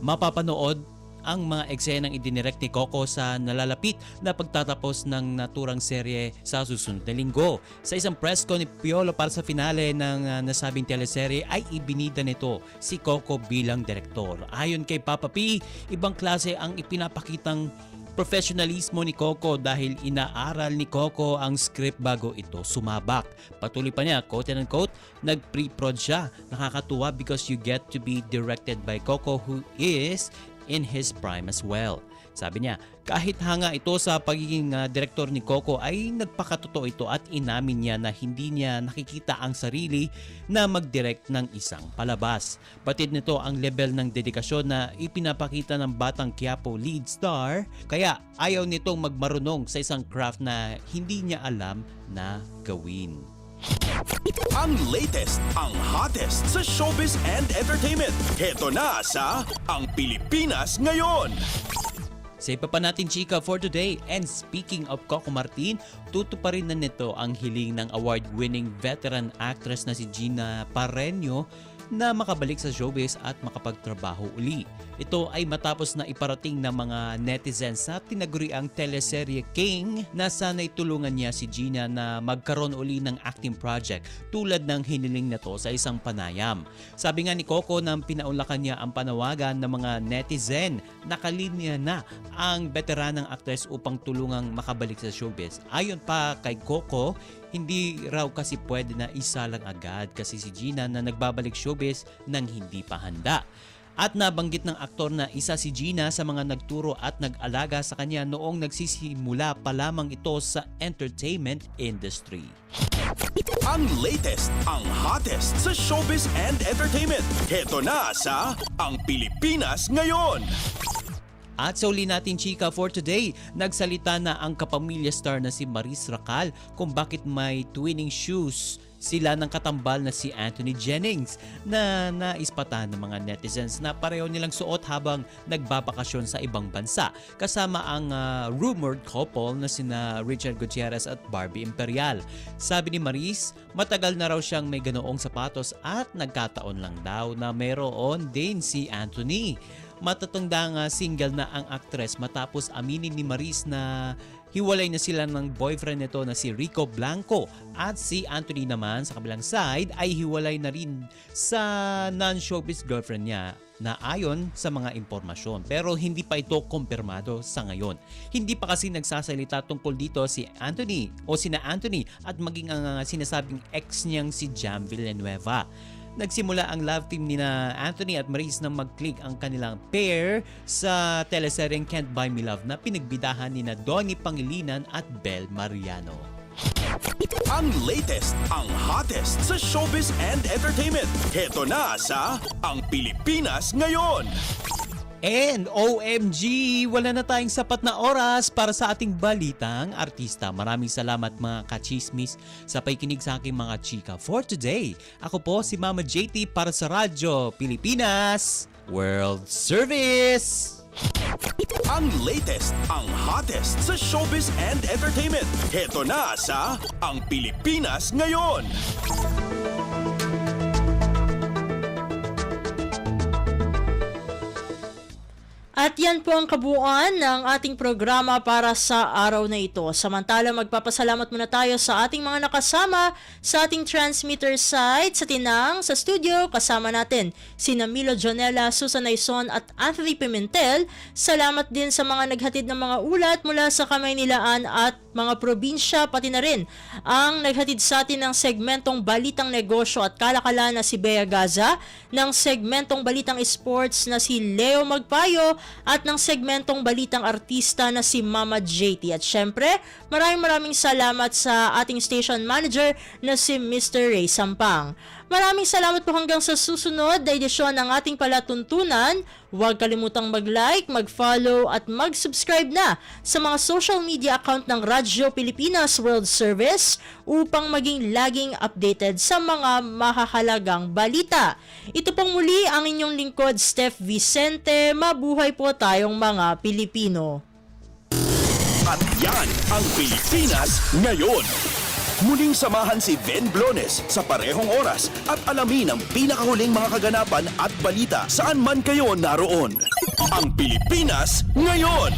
Mapapanood ang mga eksenang idinirect ni Coco sa nalalapit na pagtatapos ng naturang serye sa susunod na linggo. Sa isang press con ni Piolo para sa finale ng nasabing teleserye ay ibinida nito si Coco bilang direktor. Ayon kay Papa P, ibang klase ang ipinapakitang professionalismo ni Coco dahil inaaral ni Coco ang script bago ito sumabak. Patuloy pa niya, quote and unquote, nag-pre-prod siya. Nakakatuwa because you get to be directed by Coco who is in his prime as well. Sabi niya, kahit hanga ito sa pagiging direktor ni Coco ay nagpakatotoo ito at inamin niya na hindi niya nakikita ang sarili na mag-direct ng isang palabas. Batid nito ang level ng dedikasyon na ipinapakita ng Batang Quiapo lead star, kaya ayaw nitong magmarunong sa isang craft na hindi niya alam na gawin. Ang latest, ang hottest sa showbiz and entertainment. Heto na sa Ang Pilipinas Ngayon. Sa iba pa natin chika for today, and speaking of Coco Martin, tutuparin na nito ang hiling ng award-winning veteran actress na si Gina Pareño na makabalik sa showbiz at makapagtrabaho uli. Ito ay matapos na iparating ng mga netizens na tinaguriang teleserye King na sana'y tulungan niya si Gina na magkaroon uli ng acting project tulad ng hiniling na to sa isang panayam. Sabi nga ni Coco nang pinaunlakan niya ang panawagan ng mga netizen, nakalinya na ang veteranang actress upang tulungang makabalik sa showbiz. Ayon pa kay Coco, hindi raw kasi pwede na isalang agad kasi si Gina na nagbabalik showbiz nang hindi pa handa. At nabanggit ng aktor na isa si Gina sa mga nagturo at nag-alaga sa kanya noong nagsisimula pa lamang ito sa entertainment industry. Ang latest, ang hottest sa showbiz and entertainment. Heto na sa Ang Pilipinas Ngayon. At sa uli natin chika for today, nagsalita na ang kapamilya star na si Maris Racal kung bakit may twinning shoes sila ng katambal na si Anthony Jennings na naispatan ng mga netizens na pareho nilang suot habang nagbabakasyon sa ibang bansa kasama ang rumored couple na sina Richard Gutierrez at Barbie Imperial. Sabi ni Maris, matagal na raw siyang may ganoong sapatos at nagkataon lang daw na mayroon din si Anthony. Matatanda nga single na ang actress matapos aminin ni Maris na hiwalay na sila ng boyfriend nito na si Rico Blanco at si Anthony naman sa kabilang side ay hiwalay na rin sa non-showbiz girlfriend niya na ayon sa mga impormasyon pero hindi pa ito kumpirmado sa ngayon. Hindi pa kasi nagsasalita tungkol dito si Anthony o sina Anthony at maging ang sinasabing ex niyang si Jam Villanueva. Nagsimula ang love team ni na Anthony at Maris nang mag-click ang kanilang pair sa teleseryeng Can't Buy Me Love na pinagbidahan ni na Donnie Pangilinan at Bel Mariano. Ang latest, ang hottest sa showbiz and entertainment. Heto na sa Ang Pilipinas Ngayon. And OMG, wala na tayong sapat na oras para sa ating balitang artista. Maraming salamat mga kachismis sa pakikinig sa aking mga chika for today. Ako po si Mama JT para sa Radyo Pilipinas World Service. Ang latest, ang hottest sa showbiz and entertainment. Heto na sa Ang Pilipinas Ngayon. At yan po ang kabuuan ng ating programa para sa araw na ito. Samantala, magpapasalamat muna tayo sa ating mga nakasama sa ating transmitter site sa Tinang, sa studio. Kasama natin sina Milo Jonella, Susan Aison at Anthony Pimentel. Salamat din sa mga naghatid ng mga ulat mula sa Kamaynilaan at mga probinsya, pati na rin ang naghatid sa atin ng segmentong Balitang Negosyo at Kalakalan na si Bea Gaza, ng segmentong Balitang Sports na si Leo Magpayo, at ng segmentong Balitang Artista na si Mama JT. At syempre, maraming salamat sa ating station manager na si Mr. Ray Sampang. Maraming salamat po hanggang sa susunod na edisyon ng ating palatuntunan. Huwag kalimutang mag-like, mag-follow at mag-subscribe na sa mga social media account ng Radyo Pilipinas World Service upang maging laging updated sa mga mahahalagang balita. Ito pong muli ang inyong lingkod, Steph Vicente. Mabuhay po tayong mga Pilipino. At yan ang Pilipinas Ngayon. Muling samahan si Ben Blones sa parehong oras at alamin ang pinakahuling mga kaganapan at balita saan man kayo naroon. Ang Pilipinas Ngayon.